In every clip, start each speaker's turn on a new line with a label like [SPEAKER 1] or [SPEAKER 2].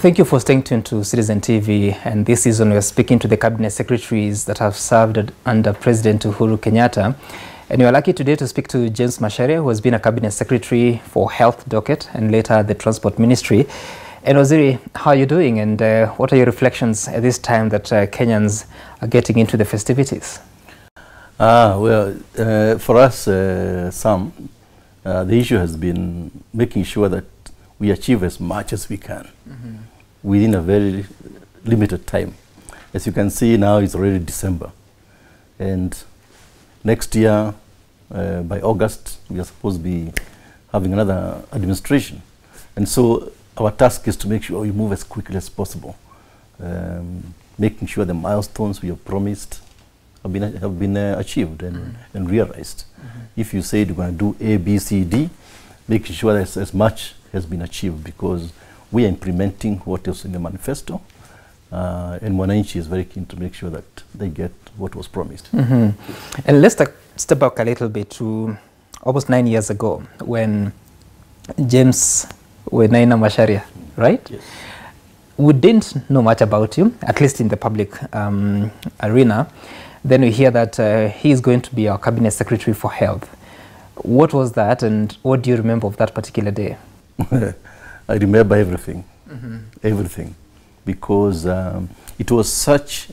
[SPEAKER 1] Thank you for staying tuned to Citizen TV, and this season we are speaking to the cabinet secretaries that have served under President Uhuru Kenyatta. And we are lucky today to speak to James Macharia, who has been a cabinet secretary for Health Docket and later the Transport Ministry. And Waziri, how are you doing, and what are your reflections at this time that Kenyans are getting into the festivities?
[SPEAKER 2] For us, the issue has been making sure that we achieve as much as we can within a very limited time. As you can see now, it's already December. And next year, by August, we are supposed to be having another administration. And so our task is to make sure we move as quickly as possible, making sure the milestones we have promised have been achieved and realized. If you say you're going to do A, B, C, D, making sure that as much has been achieved, because we are implementing what is in the manifesto, and Mwananchi is very keen to make sure that they get what was promised.
[SPEAKER 1] And let's step back a little bit to almost 9 years ago when James Macharia, right?
[SPEAKER 2] Yes.
[SPEAKER 1] We didn't know much about you, at least in the public arena. Then we hear that he is going to be our cabinet secretary for health. What was that, and what do you remember of that particular day?
[SPEAKER 2] I remember everything, everything, because it was such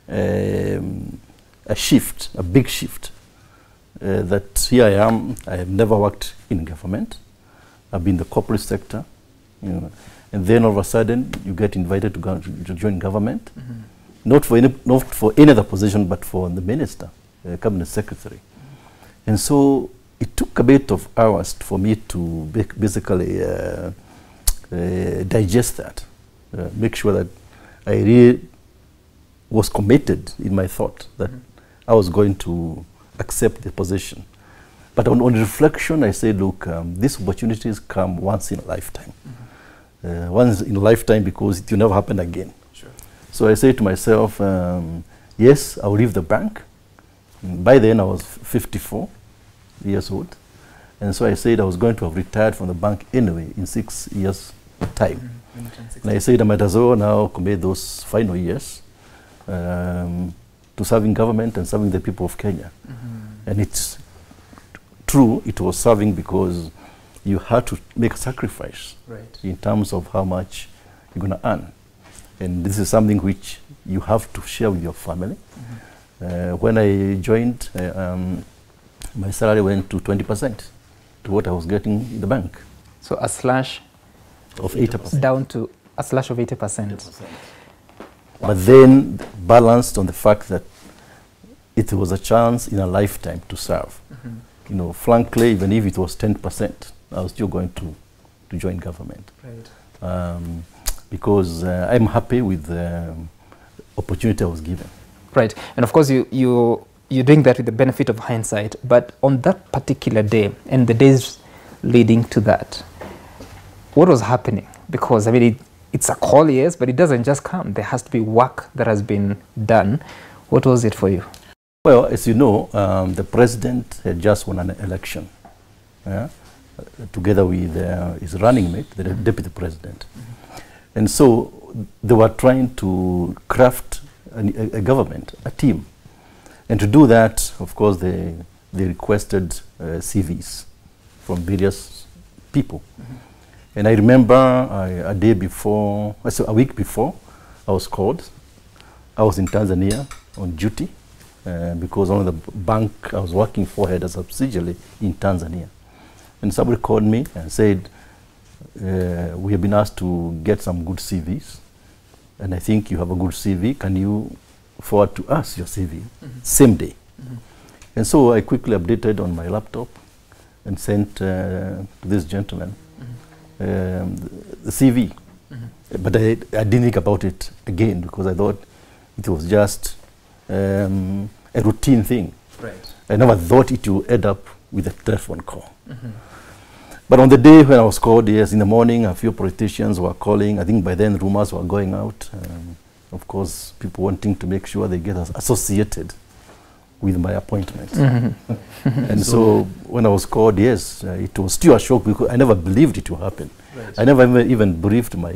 [SPEAKER 2] a shift, a big shift, that here I am. I have never worked in government. I've been in the corporate sector, and then all of a sudden you get invited to join government, not for any other position, but for the minister, cabinet secretary. And so it took a bit of hours for me to basically digest that, make sure that I really was committed in my thought that I was going to accept the position. But on reflection, I said, look, these opportunities come once in a lifetime. Once in a lifetime, because it will never happen again. Sure. So I said to myself, yes, I'll leave the bank. By then, I was 54 years old. And so I said I was going to have retired from the bank anyway in 6 years' time. And I said I might as well now commit those final years to serving government and serving the people of Kenya. And it's true, it was serving because you had to make a sacrifice in terms of how much you're going to earn. And this is something which you have to share with your family. When I joined, my salary went to 20% to what I was getting in the bank.
[SPEAKER 1] So a slash
[SPEAKER 2] of 80%.
[SPEAKER 1] Down to a slash of 80%.
[SPEAKER 2] But then balanced on the fact that it was a chance in a lifetime to serve. You know, frankly, even if it was 10%, I was still going to join government. Right. Because I'm happy with the opportunity I was given. Right.
[SPEAKER 1] And of course, you're doing that with the benefit of hindsight. But on that particular day and the days leading to that, what was happening? Because, I mean, it's a call, yes, but it doesn't just come. There has to be work that has been done. What was it for you?
[SPEAKER 2] Well, as you know, the president had just won an election, together with his running mate, the deputy president. And so they were trying to craft a government, a team. And to do that, of course, they requested CVs from various people. And I remember a week before, I was called. I was in Tanzania on duty because one of the bank I was working for had a subsidiary in Tanzania. And somebody called me and said, we have been asked to get some good CVs. And I think you have a good CV. Can you forward to us your CV? Same day. And so I quickly updated on my laptop and sent to this gentleman the CV. But I didn't think about it again because I thought it was just a routine thing. Right. I never thought it would end up with a telephone call. But on the day when I was called, yes, in the morning, a few politicians were calling. I think by then rumors were going out. Of course, people wanting to make sure they get associated with my appointment. And so when I was called, yes, it was still a shock because I never believed it would happen. Right. I never even briefed my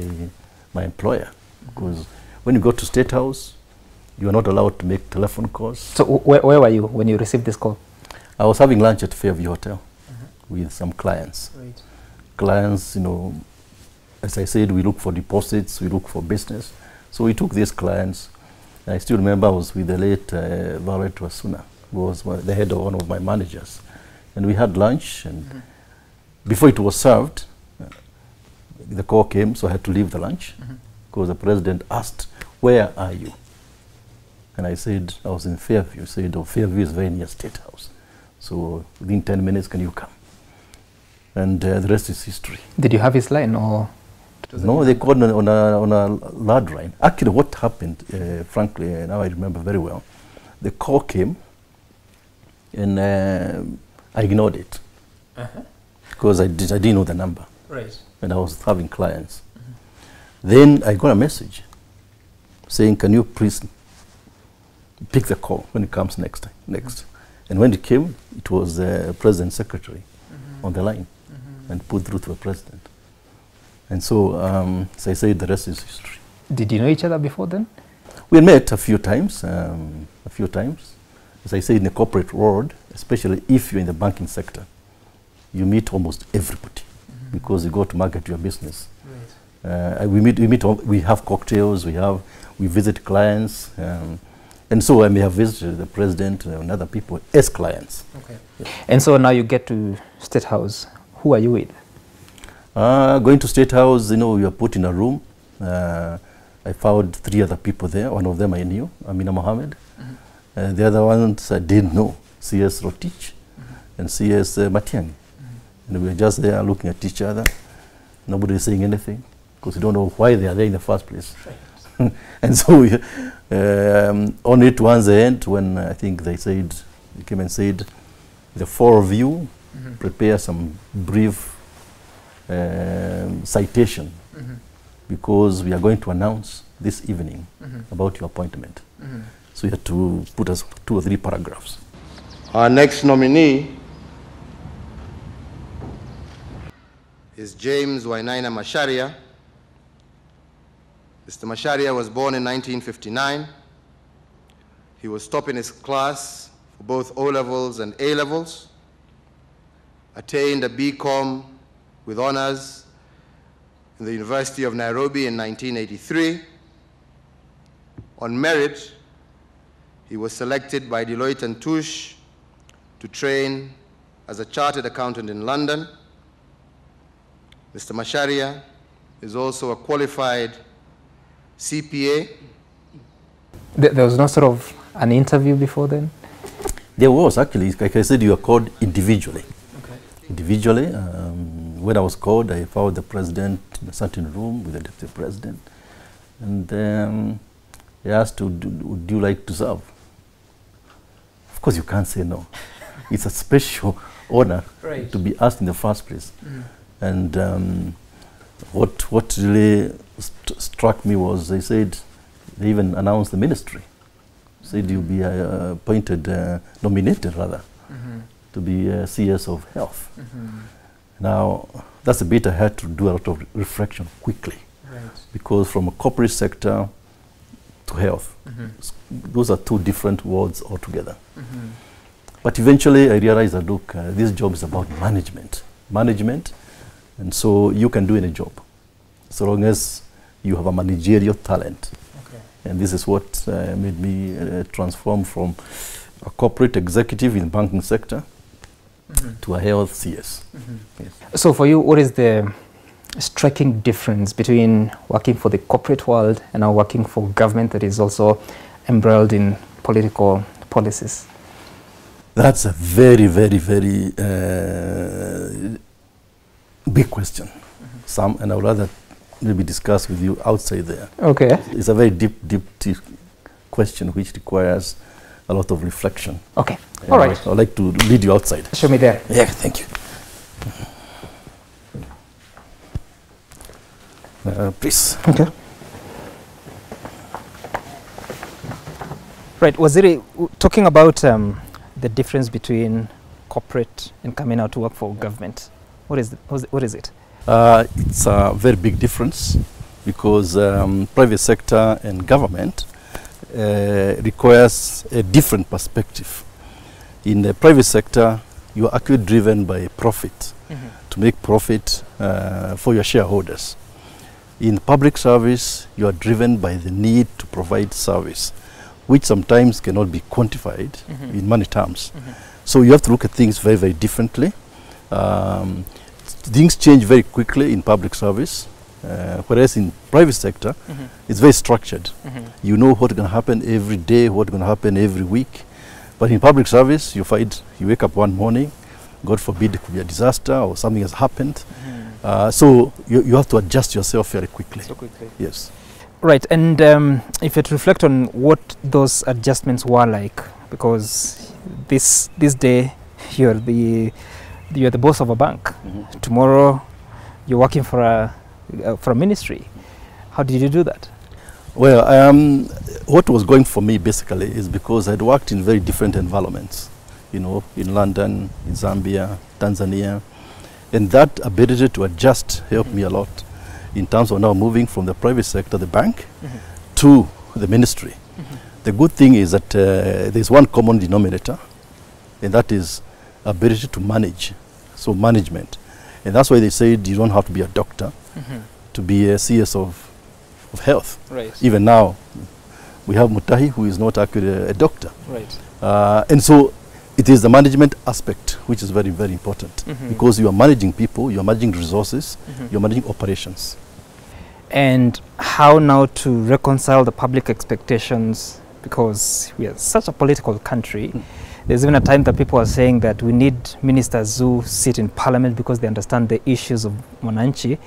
[SPEAKER 2] employer, because when you go to State House, you are not allowed to make telephone calls.
[SPEAKER 1] So where were you when you received this call?
[SPEAKER 2] I was having lunch at Fairview Hotel with some clients. Right. Clients, you know, as I said, we look for deposits, we look for business. So we took these clients. I still remember I was with the late Violet Wasuna, who was the head of one of my managers. And we had lunch, and before it was served, the call came, so I had to leave the lunch, because the president asked, "Where are you?" And I said, I was in Fairview. He said, "Oh, Fairview is very near State House. So within 10 minutes, can you come?" And the rest is history.
[SPEAKER 1] Did you have his line, or?
[SPEAKER 2] No, they called on a loud line. Actually, what happened, frankly, now I remember very well, the call came, and I ignored it, because I didn't know the number.
[SPEAKER 1] Right. And
[SPEAKER 2] I was having clients. Then I got a message saying, "Can you please pick the call when it comes next." And when it came, it was the President's Secretary on the line, and put through to the President. And so, as I said, the rest is history.
[SPEAKER 1] Did you know each other before then?
[SPEAKER 2] We met a few times, As I say, in the corporate world, especially if you're in the banking sector, you meet almost everybody, because you go to market your business. Right. We have cocktails, we visit clients, and so I may have visited the President and other people as clients.
[SPEAKER 1] Okay. Yeah. And so now you get to State House. Who are you with?
[SPEAKER 2] Going to State House, you know, you are put in a room. I found 3 other people there. One of them I knew, Amina Mohammed. The other ones I didn't know, CS Rotich and CS Matiang. And we were just there looking at each other. Nobody is saying anything, because we don't know why they are there in the first place. And so we, only towards the end, when I think they came and said, "The 4 of you prepare some brief citation, because we are going to announce this evening about your appointment." So you had to put us 2 or 3 paragraphs.
[SPEAKER 3] Our next nominee is James Macharia. Mr. Macharia was born in 1959. He was top in his class for both O-levels and A-levels. Attained a BCom with honors in the University of Nairobi in 1983. On merit, he was selected by Deloitte & Touche to train as a chartered accountant in London. Mr. Macharia is also a qualified CPA.
[SPEAKER 2] There was no sort of an interview before then? There was, actually. Like I said, you are called individually. Okay. Individually. When I was called, I found the president in a certain room with the deputy president. And he asked, would you like to serve? Of course, you can't say no. It's a special honor to be asked in the first place. And what really struck me was they even announced the ministry. Said you'll be nominated rather, to be CS of Health. Now, that's a bit I had to do a lot of reflection quickly. Because from a corporate sector to health, those are 2 different worlds altogether. But eventually I realized that, look, this job is about management. And so you can do any job, so long as you have a managerial talent. And this is what made me transform from a corporate executive in the banking sector to a health CS. Yes. So for you, what is the striking difference between working for the corporate world and now working for government that is also embroiled in political policies? That's a very, very, very big question. And I would rather maybe discuss with you outside there. Okay. It's a very deep question which requires a lot of reflection. Okay. All right. I'd like to lead you outside. Show me there. Yeah, thank you. Please. Okay. Right, Waziri, talking about
[SPEAKER 1] the difference between corporate and coming out to work for government? What is it?
[SPEAKER 2] It's a very big difference because private sector and government requires a different perspective. In the private sector, you are actually driven by profit, to make profit for your shareholders. In public service, you are driven by the need to provide service, which sometimes cannot be quantified in money terms. So you have to look at things very, very differently. Things change very quickly in public service, whereas in private sector, it's very structured. You know what's going to happen every day, what's going to happen every week. But in public service, you find you wake up one morning, God forbid it could be a disaster or something has happened. So you have to adjust yourself very quickly.
[SPEAKER 1] So quickly.
[SPEAKER 2] Yes.
[SPEAKER 1] Right, and if you reflect on what those adjustments were like, because this day you're the boss of a bank. Tomorrow you're working for a ministry. How did you do that?
[SPEAKER 2] Well, what was going for me basically is because I'd worked in very different environments, you know, in London, in Zambia, Tanzania, and that ability to adjust helped me a lot in terms of now moving from the private sector, the bank, to the ministry. The good thing is that there's one common denominator, and that is ability to manage, so management. And that's why they said you don't have to be a doctor to be a CS of health.
[SPEAKER 1] Right.
[SPEAKER 2] Even now, we have Mutahi, who is not actually a doctor.
[SPEAKER 1] Right.
[SPEAKER 2] And so it is the management aspect which is very, very important, because you are managing people, you are managing resources, you are managing operations.
[SPEAKER 1] And how now to reconcile the public expectations, because we are such a political country. There's even a time that people are saying that we need ministers who sit in parliament because they understand the issues of Mwananchi.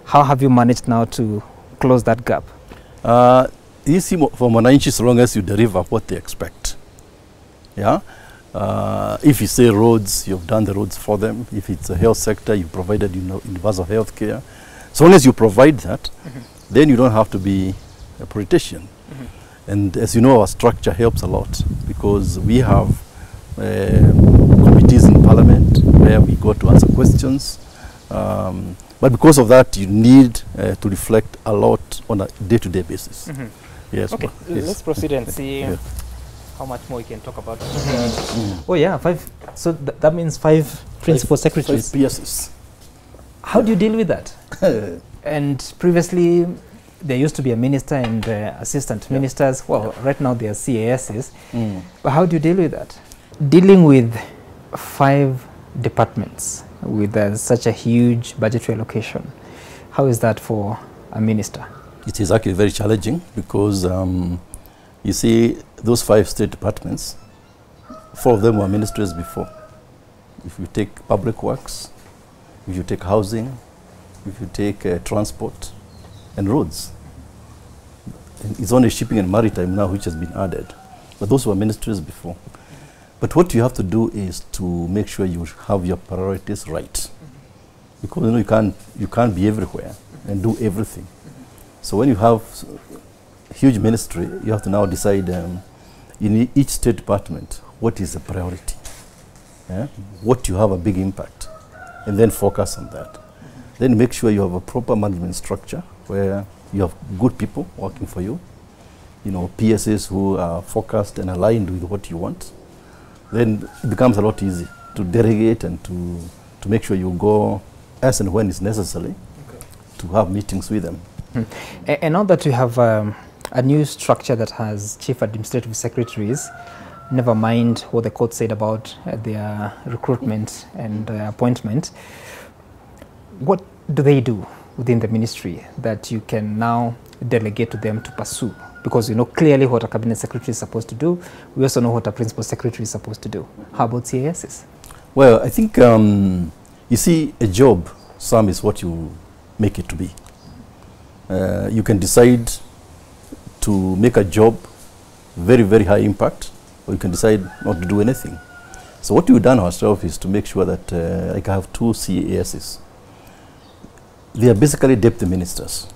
[SPEAKER 1] How have you managed now to close that gap?
[SPEAKER 2] You see, for Mwananchi, so long as you deliver what they expect. Yeah. If you say roads, you've done the roads for them. If it's a health sector, you provided universal health care. So long as you provide that, then you don't have to be a politician. And as you know, our structure helps a lot because we have committees in parliament where we go to answer questions. But because of that, you need to reflect a lot on a day-to-day basis. Yes.
[SPEAKER 1] Okay,
[SPEAKER 2] yes.
[SPEAKER 1] let's proceed and see how much more we can talk about. Oh yeah, 5. So that means 5 principal secretaries.
[SPEAKER 2] 5 PSs.
[SPEAKER 1] How do you deal with that? And previously, there used to be a minister and assistant ministers. Well, right now they are CASs. But how do you deal with that? Dealing with 5 departments with such a huge budgetary allocation, how is that for a minister?
[SPEAKER 2] It is actually very challenging because you see those 5 state departments, 4 of them were ministries before. If you take public works, if you take housing, if you take transport and roads. And it's only shipping and maritime now which has been added. But those were ministries before. But what you have to do is to make sure you have your priorities right. Because you can't be everywhere and do everything. So when you have huge ministry, you have to now decide in each state department what is the priority. What you have a big impact, and then focus on that. Then make sure you have a proper management structure where you have good people working for you, PSs who are focused and aligned with what you want. Then it becomes a lot easier to delegate and to make sure you go as and when it's necessary to have meetings with them.
[SPEAKER 1] And now that you have a new structure that has chief administrative secretaries, never mind what the court said about their recruitment and appointment, what do they do within the ministry that you can now delegate to them to pursue? Because you know clearly what a cabinet secretary is supposed to do. We also know what a principal secretary is supposed to do. How about CASs?
[SPEAKER 2] Well, I think, you see, a job, Sam, is what you make it to be. You can decide to make a job very, very high impact, or you can decide not to do anything. So what we've done ourselves is to make sure that I have 2 CASs. They are basically deputy ministers.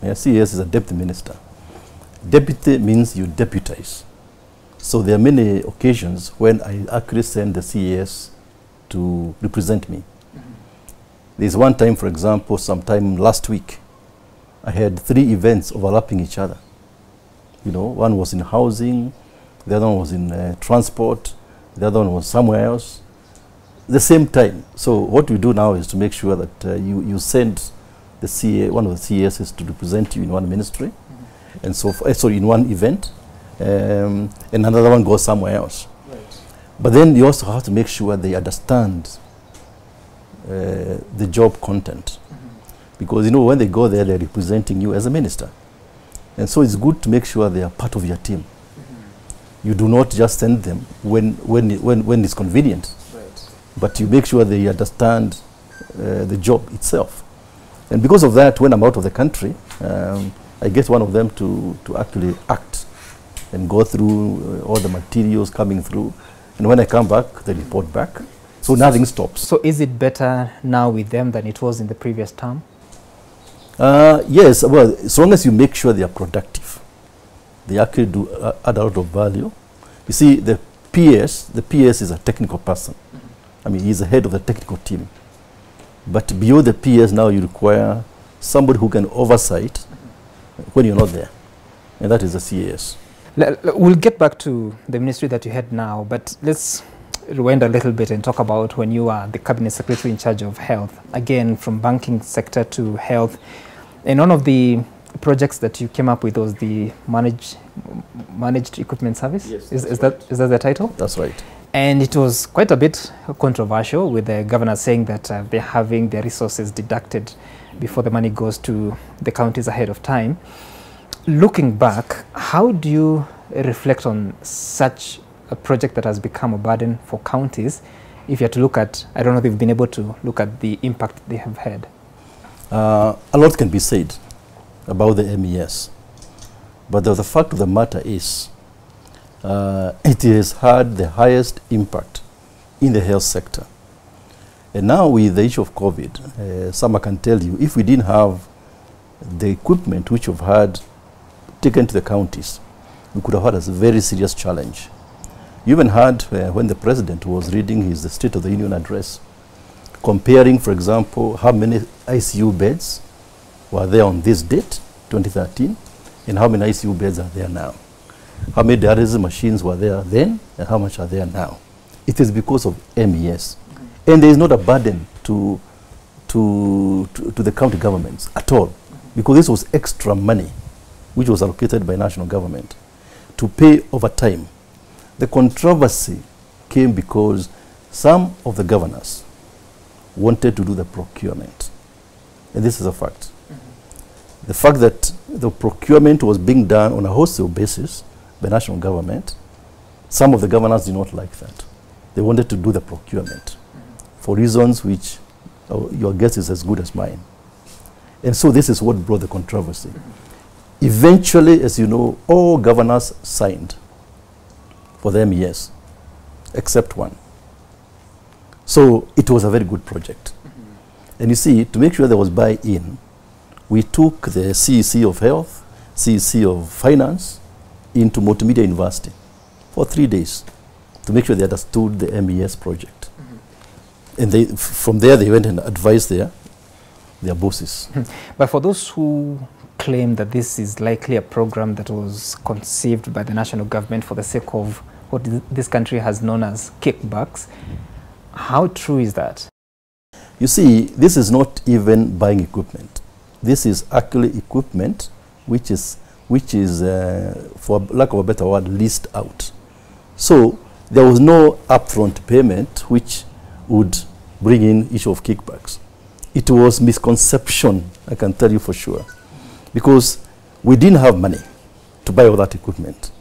[SPEAKER 2] CAS is a deputy minister. Deputy means you deputize. So there are many occasions when I actually send the CAS to represent me. There's one time, for example, sometime last week, I had 3 events overlapping each other. You know, one was in housing, the other one was in transport, the other one was somewhere else, the same time. So what we do now is to make sure that you send the CA, one of the CASs to represent you in one ministry, and so sorry, in one event, and another one goes somewhere else. Right. But then you also have to make sure they understand the job content, because you know when they go there, they're representing you as a minister, and so it's good to make sure they are part of your team. You do not just send them when it's convenient, right, but you make sure they understand the job itself. And because of that, when I'm out of the country, I get one of them to actually act and go through all the materials coming through, and when I come back, they report back. So nothing stops. So
[SPEAKER 1] is it better now with them than it was in the previous term?
[SPEAKER 2] Yes, well, as long as you make sure they are productive, they actually do add a lot of value. You see, the PS is a technical person. I mean, he's the head of the technical team. But beyond the PS, now you require somebody who can oversight when you're not there, and that is the CAS.
[SPEAKER 1] We'll get back to the ministry that you had now, but let's rewind a little bit and talk about when you are the Cabinet Secretary in charge of health. Again, from banking sector to health. And one of the projects that you came up with was the managed equipment service. Yes, is that the title?
[SPEAKER 2] That's right.
[SPEAKER 1] And it was quite a bit controversial, with the governor saying that they're having their resources deducted before the money goes to the counties ahead of time. Looking back, how do you reflect on such a project that has become a burden for counties? If you had to look at, I don't know if you've been able to look at the impact they have had.
[SPEAKER 2] A lot can be said about the MES, but the fact of the matter is it has had the highest impact in the health sector. And now with the issue of COVID, some can tell you, if we didn't have the equipment which we've had taken to the counties, we could have had a very serious challenge. You even had when the president was reading his State of the Union address, comparing, for example, how many ICU beds were there on this date, 2013, and how many ICU beds are there now. How many dialysis machines were there then, and how much are there now. It is because of MES. And there is not a burden to the county governments at all, because this was extra money which was allocated by national government to pay over time. The controversy came because some of the governors wanted to do the procurement. And this is a fact. The fact that the procurement was being done on a wholesale basis by national government, some of the governors did not like that. They wanted to do the procurement for reasons which your guess is as good as mine. And so this is what brought the controversy. Eventually, as you know, all governors signed for the MES, except one. So it was a very good project. And you see, to make sure there was buy-in, we took the CEC of Health, CEC of Finance, into Multimedia University for 3 days to make sure they understood the MES project. And from there, they went and advised their bosses.
[SPEAKER 1] But for those who claim that this is likely a program that was conceived by the national government for the sake of what this country has known as kickbacks, how true is that?
[SPEAKER 2] You see, this is not even buying equipment. This is actually equipment which is for lack of a better word, leased out. So there was no upfront payment which would bring in issue of kickbacks. It was misconception, I can tell you for sure, because we didn't have money to buy all that equipment.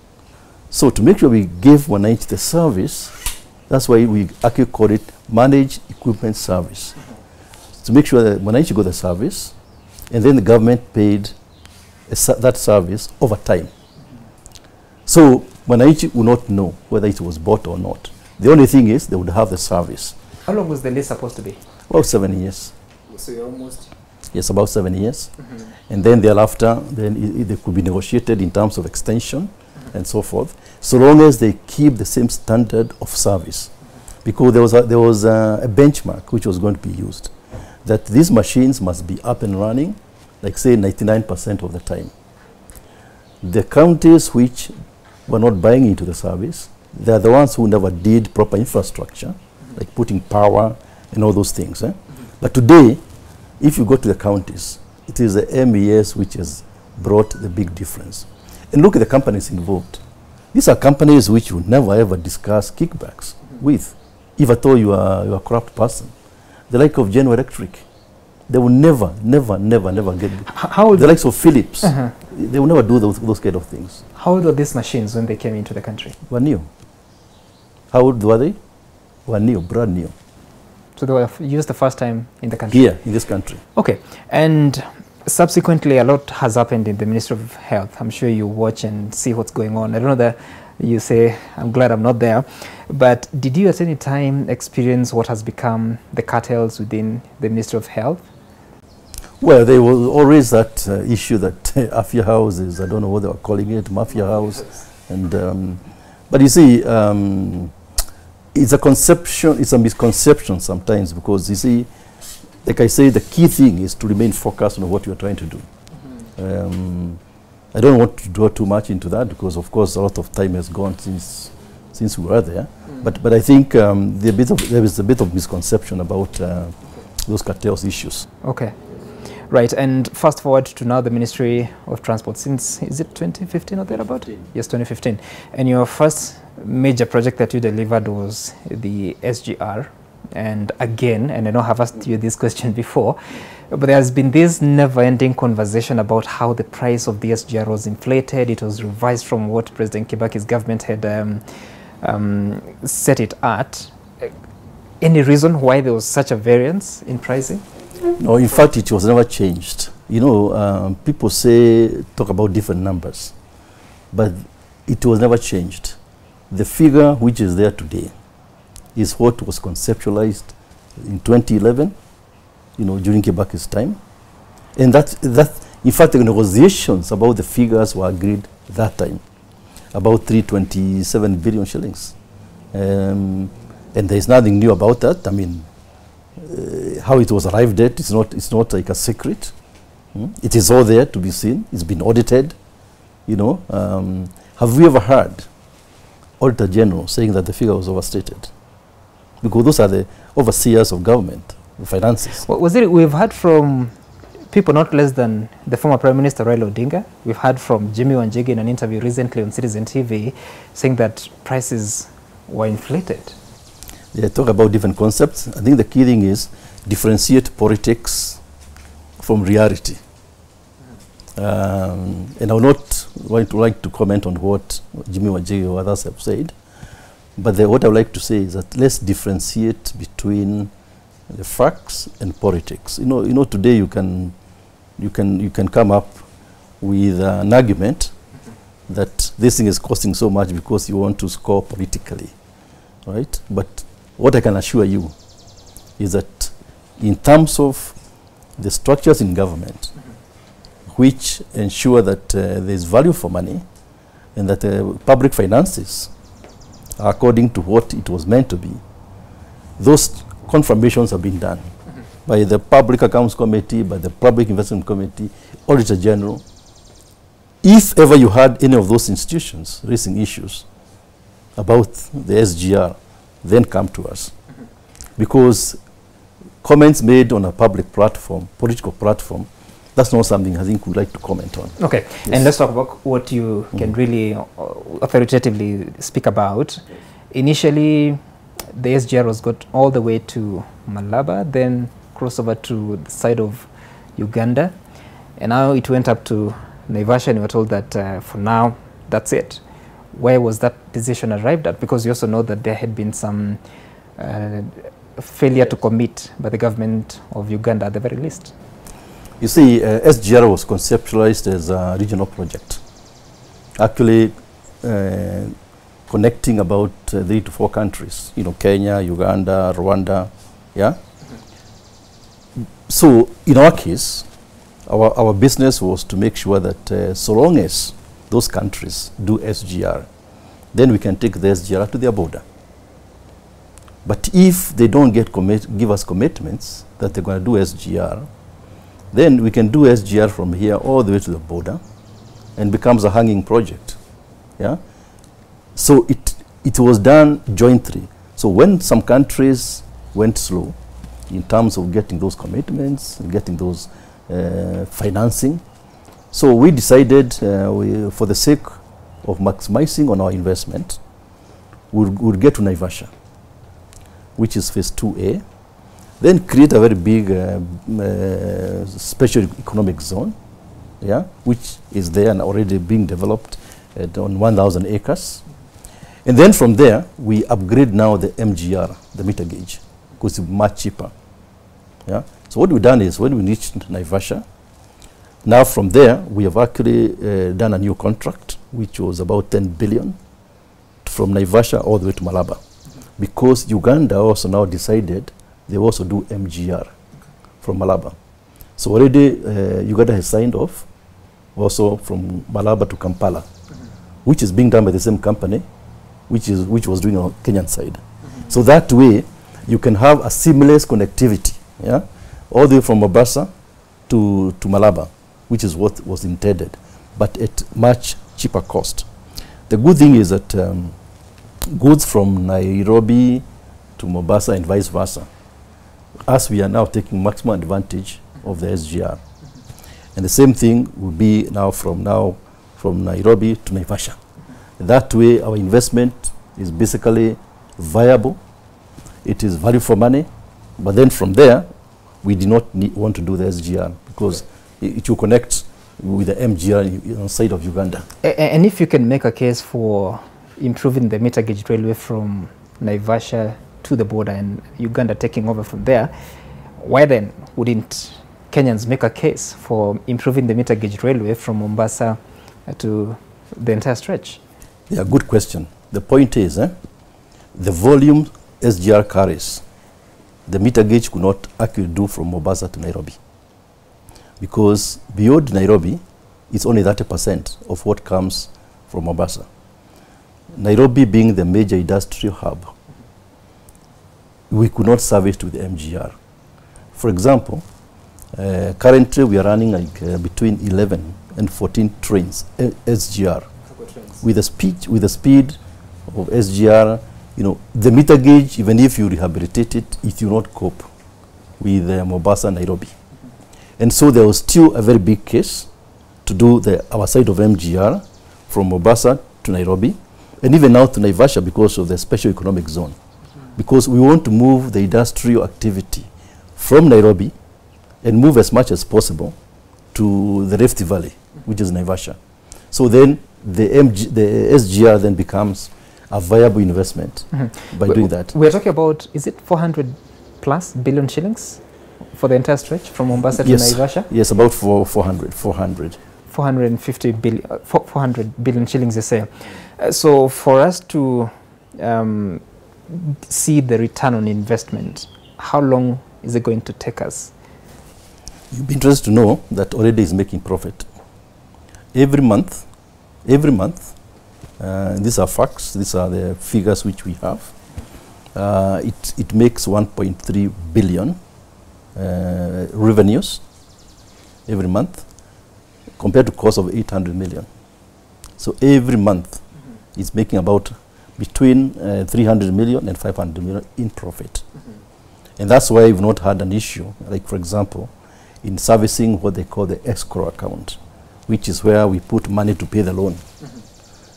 [SPEAKER 2] So to make sure we gave Wananchi the service, that's why we actually call it managed equipment service. To make sure that Wananchi got the service, and then the government paid that service over time. So Wananchi would not know whether it was bought or not. The only thing is they would have the service.
[SPEAKER 1] How long was the lease supposed to be?
[SPEAKER 2] About 7 years.
[SPEAKER 1] So you're almost...
[SPEAKER 2] Yes, about 7 years. And then thereafter, then it could be negotiated in terms of extension. and so forth, so long as they keep the same standard of service. Because there was a benchmark which was going to be used, that these machines must be up and running, like say 99% of the time. The counties which were not buying into the service, they are the ones who never did proper infrastructure, like putting power and all those things. But today, if you go to the counties, it is the MES which has brought the big difference. And look at the companies involved. These are companies which you never ever discuss kickbacks with, if at all you are a corrupt person. The like of General Electric, they will never get the likes of Philips. They will never do those kind of things.
[SPEAKER 1] How old were these machines when they came into the country?
[SPEAKER 2] Were new. How old were they? Were new, brand new.
[SPEAKER 1] So they were used the first time in the country?
[SPEAKER 2] Here, in this country.
[SPEAKER 1] Okay. And subsequently, a lot has happened in the Ministry of Health. I'm sure you watch and see what's going on. I don't know that you say, I'm glad I'm not there. But did you at any time experience what has become the cartels within the Ministry of Health?
[SPEAKER 2] Well, there was always that issue that mafia houses, I don't know what they were calling it, mafia house. And, but you see, it's a conception, it's a misconception sometimes, because you see, like I say, the key thing is to remain focused on what you're trying to do. I don't want to draw too much into that, because of course a lot of time has gone since we were there. But I think there is a bit of misconception about those cartels issues.
[SPEAKER 1] Okay. Right, and fast forward to now the Ministry of Transport since, is it 2015 or thereabout? Yes, 2015. And your first major project that you delivered was the SGR. And again, and I know I've asked you this question before, but there has been this never-ending conversation about how the price of the SGR was inflated. It was revised from what President Kibaki's government had set it at. Any reason why there was such a variance in pricing?
[SPEAKER 2] No, in fact, it was never changed. You know, people talk about different numbers, but it was never changed. The figure which is there today is what was conceptualized in 2011, you know, during Kibaki's time. And that in fact, the negotiations about the figures were agreed that time, about 327 billion shillings. And there's nothing new about that. I mean, how it was arrived at, it's not like a secret. It is all there to be seen. It's been audited, you know. Have we ever heard Auditor General saying that the figure was overstated? Because those are the overseers of government, the finances.
[SPEAKER 1] Well, we've heard from people not less than the former Prime Minister Raila Odinga. We've heard from Jimmy Wanjigi in an interview recently on Citizen TV saying that prices were inflated.
[SPEAKER 2] They talk about different concepts. I think the key thing is differentiate politics from reality. And I would not like to comment on what Jimmy Wanjigi or others have said, but what I would like to say is that let's differentiate between the facts and politics. You know, today you can come up with an argument that this thing is costing so much because you want to score politically, right? But what I can assure you is that in terms of the structures in government which ensure that there is value for money and that public finances are according to what it was meant to be, those confirmations have been done by the Public Accounts Committee, by the Public Investment Committee, Auditor General. If ever you had any of those institutions raising issues about the SGR, then come to us. Because comments made on a public platform, political platform, that's not something I think we'd like to comment on.
[SPEAKER 1] Okay, yes. And let's talk about what you can really authoritatively speak about. Initially, the SGR was got all the way to Malaba, then crossed over to the side of Uganda, and now it went up to Naivasha, and we were told that for now, that's it. Where was that decision arrived at? Because you also know that there had been some failure to commit by the government of Uganda at the very least.
[SPEAKER 2] You see, SGR was conceptualized as a regional project, actually connecting about 3 to 4 countries, you know, Kenya, Uganda, Rwanda, yeah? So in our case, our business was to make sure that so long as those countries do SGR, then we can take the SGR to their border. But if they don't give us commitments that they're going to do SGR, then we can do SGR from here all the way to the border, and becomes a hanging project. Yeah. So it was done jointly. So when some countries went slow in terms of getting those commitments, getting those financing, so we decided, for the sake of maximizing on our investment, we'll get to Naivasha, which is phase 2A, then create a very big special economic zone, yeah, which is there and already being developed on 1,000 acres. And then from there, we upgrade now the MGR, the meter gauge, because it's much cheaper. Yeah. So what we've done is, when we reached Naivasha, now from there, we have actually done a new contract, which was about 10 billion, from Naivasha all the way to Malaba. Because Uganda also now decided they also do MGR from Malaba. So already Uganda has signed off also from Malaba to Kampala, which is being done by the same company, which was doing on Kenyan side. So that way, you can have a seamless connectivity, yeah, all the way from Mombasa to Malaba, which is what was intended, but at much cheaper cost. The good thing is that goods from Nairobi to Mombasa and vice versa, as we are now taking maximum advantage of the SGR. And the same thing will be now from Nairobi to Naivasha. That way, our investment is basically viable. It is value for money. But then from there, we do not want to do the SGR, because it will connect with the MGR on the side of Uganda.
[SPEAKER 1] And if you can make a case for improving the meter gauge railway from Naivasha to the border and Uganda taking over from there, why then wouldn't Kenyans make a case for improving the meter gauge railway from Mombasa to the entire stretch?
[SPEAKER 2] Yeah, good question. The point is, the volume SGR carries, the meter gauge could not actually do from Mombasa to Nairobi. Because beyond Nairobi, it's only 30% of what comes from Mombasa. Nairobi being the major industrial hub, we could not service to the MGR. For example, currently we are running like between 11 and 14 trains, SGR. With the speed of SGR, you know, the meter gauge, even if you rehabilitate it, it will not cope with Mombasa, Nairobi. And so there was still a very big case to do our side of MGR from Mombasa to Nairobi, and even now to Naivasha because of the special economic zone. Because we want to move the industrial activity from Nairobi and move as much as possible to the Rift Valley, which is Naivasha. So then the SGR then becomes a viable investment by doing that.
[SPEAKER 1] We're talking about, is it 400 plus billion shillings for the entire stretch from Mombasa to Naivasha? Yes,
[SPEAKER 2] about 400.
[SPEAKER 1] 450 billion, 400 billion shillings, you say. So for us to see the return on investment, how long is it going to take us?
[SPEAKER 2] You'd be interested to know that already is making profit. Every month, these are facts, these are the figures which we have. It makes 1.3 billion revenues every month, compared to cost of 800 million. So every month it's making about between 300 million and 500 million in profit. And that's why we've not had an issue, like for example, in servicing what they call the escrow account, which is where we put money to pay the loan.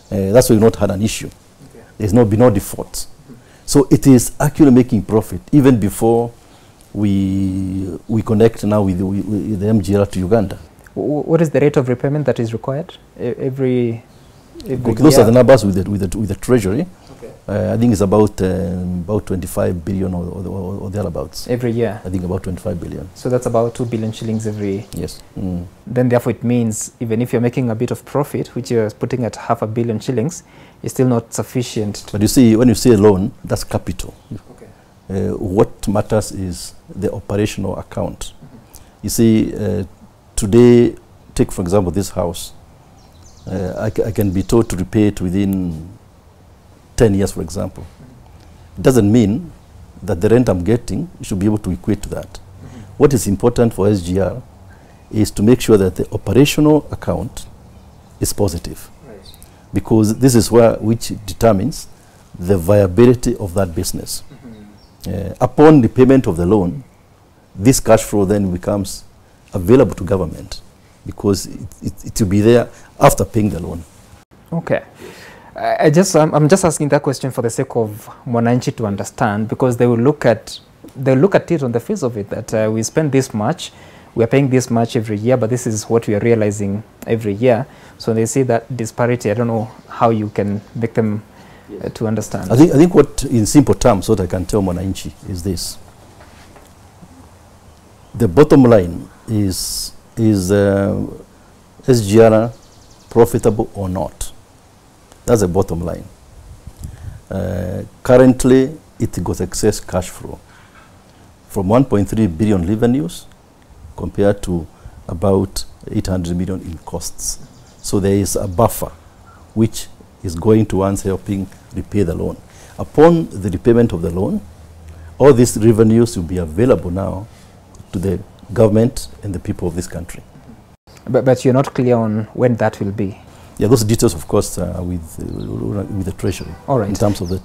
[SPEAKER 2] That's why we've not had an issue. Okay. There's been no defaults. So it is actually making profit even before we connect now with the MGR to Uganda.
[SPEAKER 1] What is the rate of repayment that is required every
[SPEAKER 2] those are the numbers with the Treasury. Okay. I think it's about 25 billion or thereabouts.
[SPEAKER 1] Every year?
[SPEAKER 2] I think about 25 billion.
[SPEAKER 1] So that's about 2 billion shillings every...
[SPEAKER 2] Yes.
[SPEAKER 1] Then therefore it means even if you're making a bit of profit, which you're putting at 500 million shillings, it's still not sufficient.
[SPEAKER 2] But you see, when you say loan, that's capital. Okay. What matters is the operational account. You see, today, take for example this house. I can be told to repay it within 10 years, for example. It doesn't mean that the rent I'm getting should be able to equate to that. What is important for SGR is to make sure that the operational account is positive. Right. Because this is which determines the viability of that business. Upon the payment of the loan, this cash flow then becomes available to government because it will be there after paying the loan. Okay.
[SPEAKER 1] I'm just asking that question for the sake of Mwananchi to understand, because they will look at it on the face of it that we spend this much, we are paying this much every year, but this is what we are realizing every year. So they see that disparity. I don't know how you can make them to understand.
[SPEAKER 2] I think what, in simple terms, what I can tell Mwananchi is this: the bottom line is SGR profitable or not? That's the bottom line. Currently, it got excess cash flow from 1.3 billion revenues compared to about 800 million in costs. So there is a buffer which is going towards helping repay the loan. Upon the repayment of the loan, all these revenues will be available now to the government and the people of this country.
[SPEAKER 1] But you're not clear on when that will be?
[SPEAKER 2] Yeah, those details, of course, are with the Treasury.
[SPEAKER 1] All right.
[SPEAKER 2] In terms of the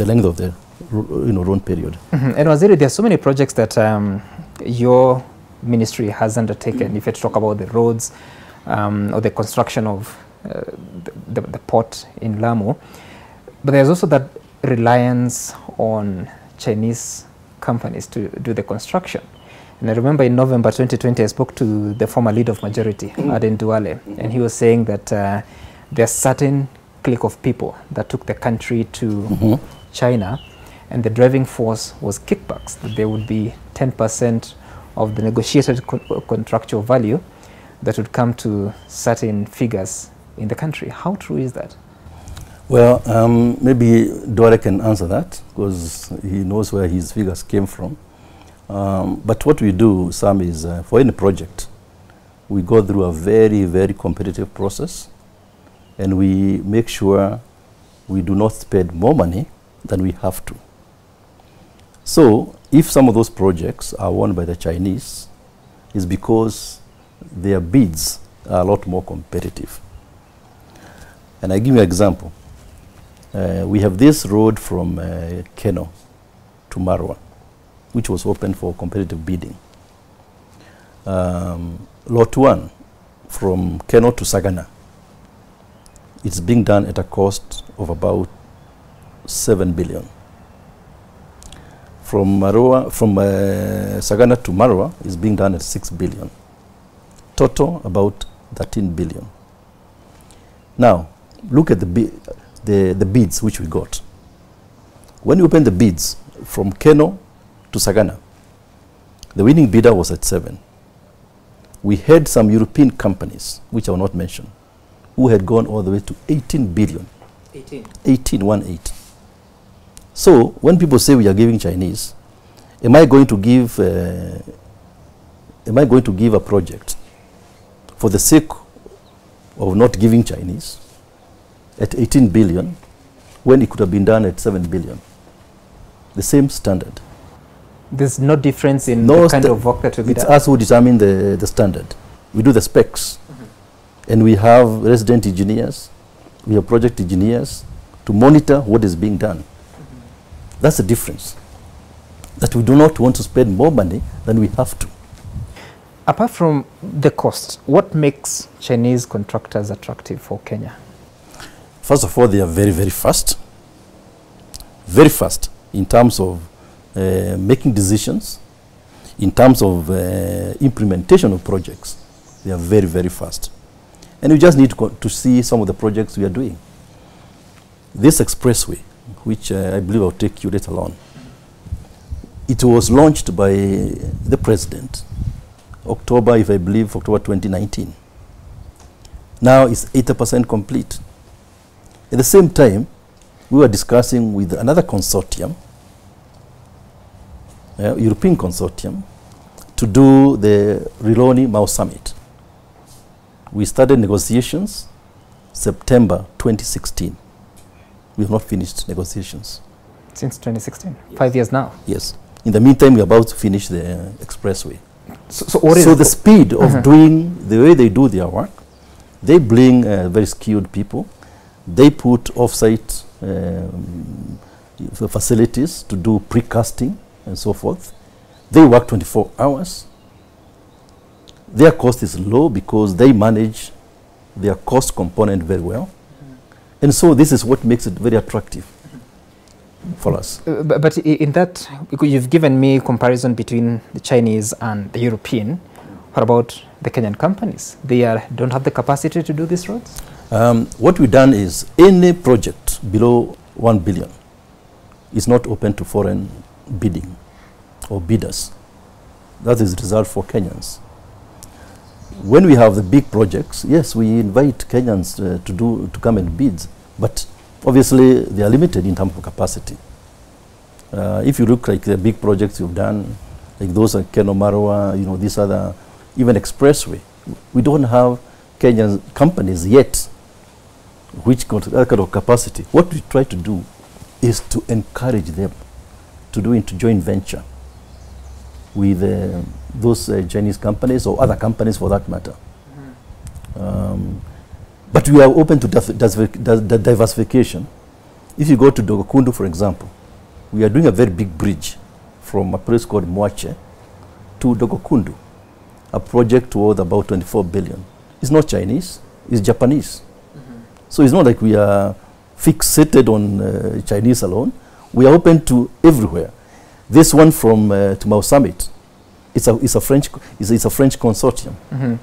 [SPEAKER 2] length of the loan period.
[SPEAKER 1] And Waziri, there are so many projects that your ministry has undertaken. If you talk about the roads or the construction of the port in Lamu, but there's also that reliance on Chinese companies to do the construction. And I remember in November 2020, I spoke to the former leader of majority, Aden Duale, and he was saying that there's certain clique of people that took the country to China, and the driving force was kickbacks, that there would be 10% of the negotiated contractual value that would come to certain figures in the country. How true is that?
[SPEAKER 2] Well, maybe Duale can answer that because he knows where his figures came from. But what we do, Sam, is for any project, we go through a very, very competitive process, and we make sure we do not spend more money than we have to. So if some of those projects are won by the Chinese, it's because their bids are a lot more competitive. And I give you an example. We have this road from Keno to Marwa, which was open for competitive bidding. Lot 1 from Keno to Sagana, it's being done at a cost of about 7 billion. From Sagana to Marwa is being done at 6 billion. Total about 13 billion. Now, look at the bids which we got. When you open the bids from Keno to Sagana, the winning bidder was at 7. We had some European companies, which I will not mention, who had gone all the way to 18 billion. 18, 1-8. So when people say we are giving Chinese, am I going to give a project for the sake of not giving Chinese at 18 billion when it could have been done at 7 billion? The same standard.
[SPEAKER 1] There's no difference in the kind of work that will be done?
[SPEAKER 2] It's us who determine the standard. We do the specs. And we have resident engineers, we have project engineers to monitor what is being done. That's the difference. That we do not want to spend more money than we have to.
[SPEAKER 1] Apart from the cost, what makes Chinese contractors attractive for Kenya?
[SPEAKER 2] First of all, they are very, very fast. Very fast in terms of making decisions, in terms of implementation of projects. They are very, very fast. And you just need to see some of the projects we are doing. This expressway, which I believe I'll take you later on, it was launched by the president, October 2019. Now it's 80% complete. At the same time, we were discussing with another consortium, European consortium, to do the Riloni Mau Summit. We started negotiations September 2016. We have not finished negotiations.
[SPEAKER 1] Since 2016? Yes. 5 years now?
[SPEAKER 2] Yes. In the meantime, we're about to finish the expressway.
[SPEAKER 1] So
[SPEAKER 2] the speed of doing, the way they do their work, they bring very skilled people. They put off-site facilities to do precasting and so forth. They work 24 hours. Their cost is low because they manage their cost component very well. And so this is what makes it very attractive for us.
[SPEAKER 1] But in that, because you've given me comparison between the Chinese and the European, what about the Kenyan companies? They don't have the capacity to do these roads?
[SPEAKER 2] What we've done is any project below 1 billion is not open to foreign bidding or bidders. That is the result for Kenyans. When we have the big projects, yes, we invite Kenyans to come and bid, but obviously they are limited in terms of capacity. If you look like the big projects you've done, like those at Keno Marwa, you know, these other, even expressway, we don't have Kenyan companies yet which got that kind of capacity. What we try to do is to encourage them to do into joint venture with those Chinese companies or other companies for that matter. But we are open to diversification. If you go to Dogokundu, for example, we are doing a very big bridge from a place called Mwache to Dogokundu, a project worth about 24 billion. It's not Chinese, it's Japanese. So it's not like we are fixated on Chinese alone. We are open to everywhere. This one from Tumao Summit, it's a French consortium.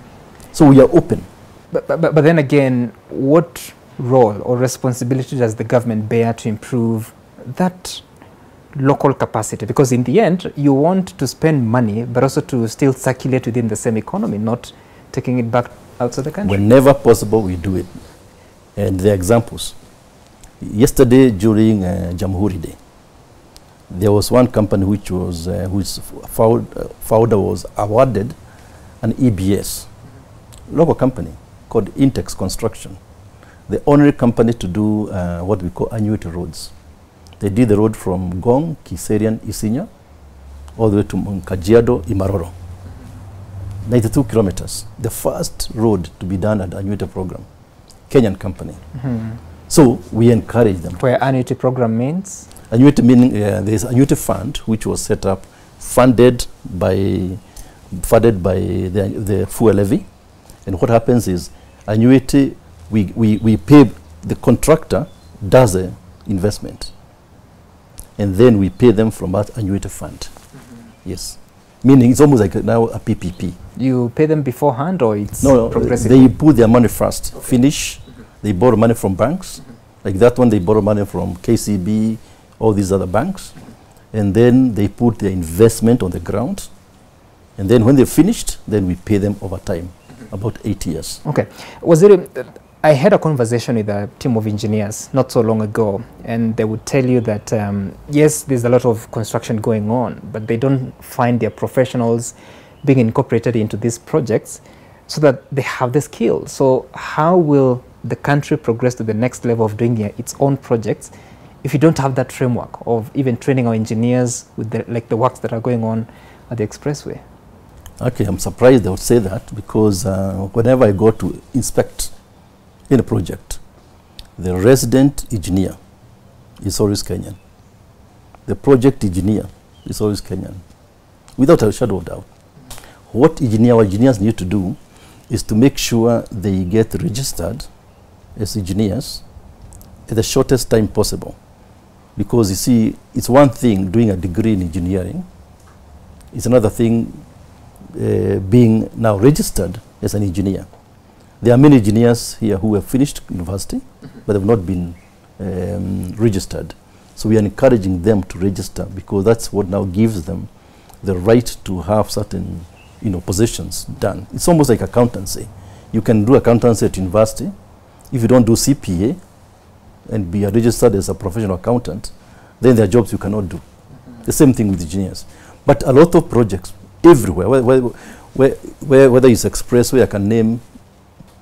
[SPEAKER 2] So we are open.
[SPEAKER 1] But then again, what role or responsibility does the government bear to improve that local capacity? Because in the end, you want to spend money, but also to still circulate within the same economy, not taking it back outside the country.
[SPEAKER 2] Whenever possible, we do it. And the examples. Yesterday, during Jamhuri Day, there was one company which was whose founder was awarded an EBS, local company called Intex Construction, the only company to do what we call annuity roads. They did the road from Gong, Kiserian, Isinya, all the way to Kajiado, Imaroro. 92 kilometers, the first road to be done at the annuity program, Kenyan company. So we encourage them.
[SPEAKER 1] Where annuity program means?
[SPEAKER 2] Annuity meaning there's annuity fund which was set up, funded by the fuel levy. And what happens is annuity, we pay, the contractor does the investment. And then we pay them from that annuity fund. Yes. Meaning it's almost like now a PPP.
[SPEAKER 1] You pay them beforehand or it's progressive?
[SPEAKER 2] They put their money first, finish, they borrow money from banks. Like that one, they borrow money from KCB, all these other banks. And then they put their investment on the ground. And then when they're finished, then we pay them over time, about 8 years.
[SPEAKER 1] Okay. I had a conversation with a team of engineers not so long ago, and they would tell you that, yes, there's a lot of construction going on, but they don't find their professionals being incorporated into these projects so that they have the skill. So how will the country progress to the next level of doing its own projects if you don't have that framework of even training our engineers with the works that are going on at the expressway?
[SPEAKER 2] Okay, I'm surprised they would say that because whenever I go to inspect in a project, the resident engineer is always Kenyan. The project engineer is always Kenyan, without a shadow of doubt. What our engineers need to do is to make sure they get registered as engineers at the shortest time possible. Because you see, it's one thing doing a degree in engineering, it's another thing being now registered as an engineer. There are many engineers here who have finished university, but have not been registered. So we are encouraging them to register because that's what now gives them the right to have certain positions done. It's almost like accountancy. You can do accountancy at university. If you don't do CPA and be registered as a professional accountant, then there are jobs you cannot do. The same thing with engineers. But a lot of projects everywhere, whether it's expressway, I can name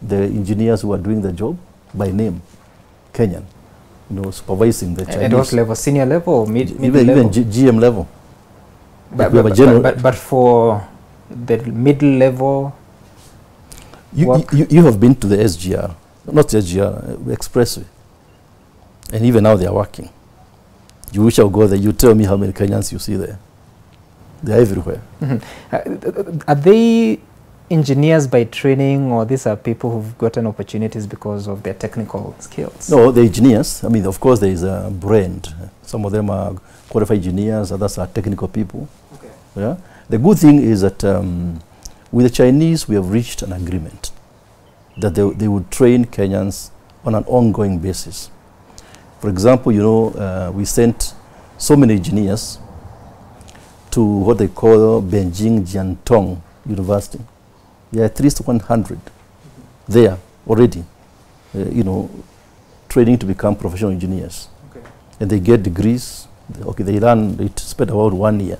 [SPEAKER 2] the engineers who are doing the job by name, Kenyan, supervising the Chinese.
[SPEAKER 1] At what level? Senior level or mid
[SPEAKER 2] even
[SPEAKER 1] level?
[SPEAKER 2] GM level.
[SPEAKER 1] But for the middle level,
[SPEAKER 2] you have been to the SGR, not SGR, Expressway, and even now they are working. You wish I would go there, you tell me how many Kenyans you see there. They are everywhere.
[SPEAKER 1] Are they engineers by training, or these are people who've gotten opportunities because of their technical skills?
[SPEAKER 2] No, the engineers. I mean, of course, there is a brand. Some of them are qualified engineers, others are technical people.
[SPEAKER 1] Okay.
[SPEAKER 2] Yeah. The good thing is that with the Chinese, we have reached an agreement that they would train Kenyans on an ongoing basis. For example, we sent so many engineers to what they call Beijing Jiantong University. There are at least 100 there already, training to become professional engineers.
[SPEAKER 1] Okay.
[SPEAKER 2] And they get degrees. They spend about 1 year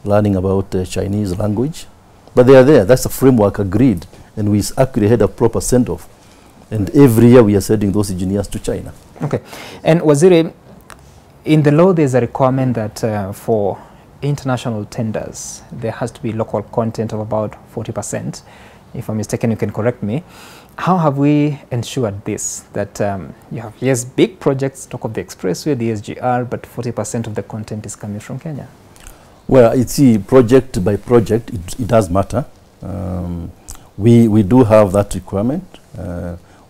[SPEAKER 2] learning about Chinese language. But they are there. That's a framework agreed. And we actually had a proper send-off. And every year we are sending those engineers to China. Okay.
[SPEAKER 1] And Waziri, in the law there's a requirement that for international tenders, there has to be local content of about 40%. If I'm mistaken, you can correct me. How have we ensured this? That you have, yes, big projects, talk of the expressway, the SGR, but 40% of the content is coming from Kenya?
[SPEAKER 2] Well, it's project by project, it does matter. We do have that requirement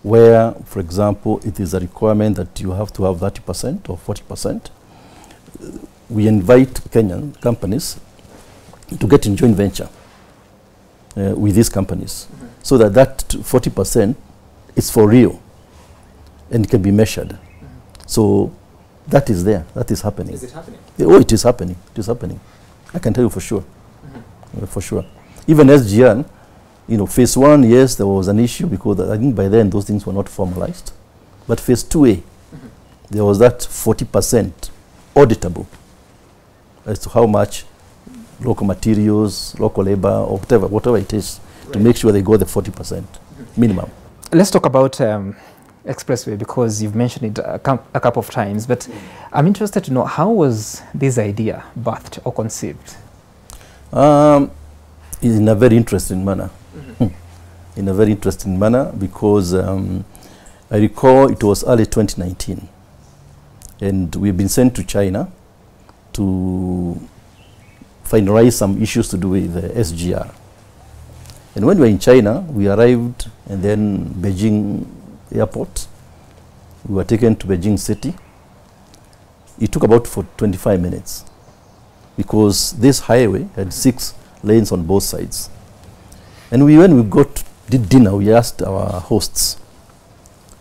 [SPEAKER 2] where, for example, it is a requirement that you have to have 30% or 40%. We invite Kenyan companies to get in joint venture with these companies, so that 40% is for real and can be measured. So that is there, that is happening.
[SPEAKER 1] Is it happening?
[SPEAKER 2] Oh, it is happening, it is happening. I can tell you for sure, for sure. Even SGN, phase 1, yes, there was an issue because I think by then those things were not formalized. But phase 2A, there was that 40% auditable as to how much local materials, local labor, or whatever it is, right, to make sure they go the 40% minimum.
[SPEAKER 1] Let's talk about expressway, because you've mentioned it a couple of times, but I'm interested to know, how was this idea birthed or conceived?
[SPEAKER 2] In a very interesting manner. In a very interesting manner, because I recall it was early 2019, and we've been sent to China to finalize some issues to do with the SGR. And when we were in China, we arrived, and then Beijing airport, we were taken to Beijing city. It took about 25 minutes because this highway had 6 lanes on both sides. And when we did dinner, we asked our hosts,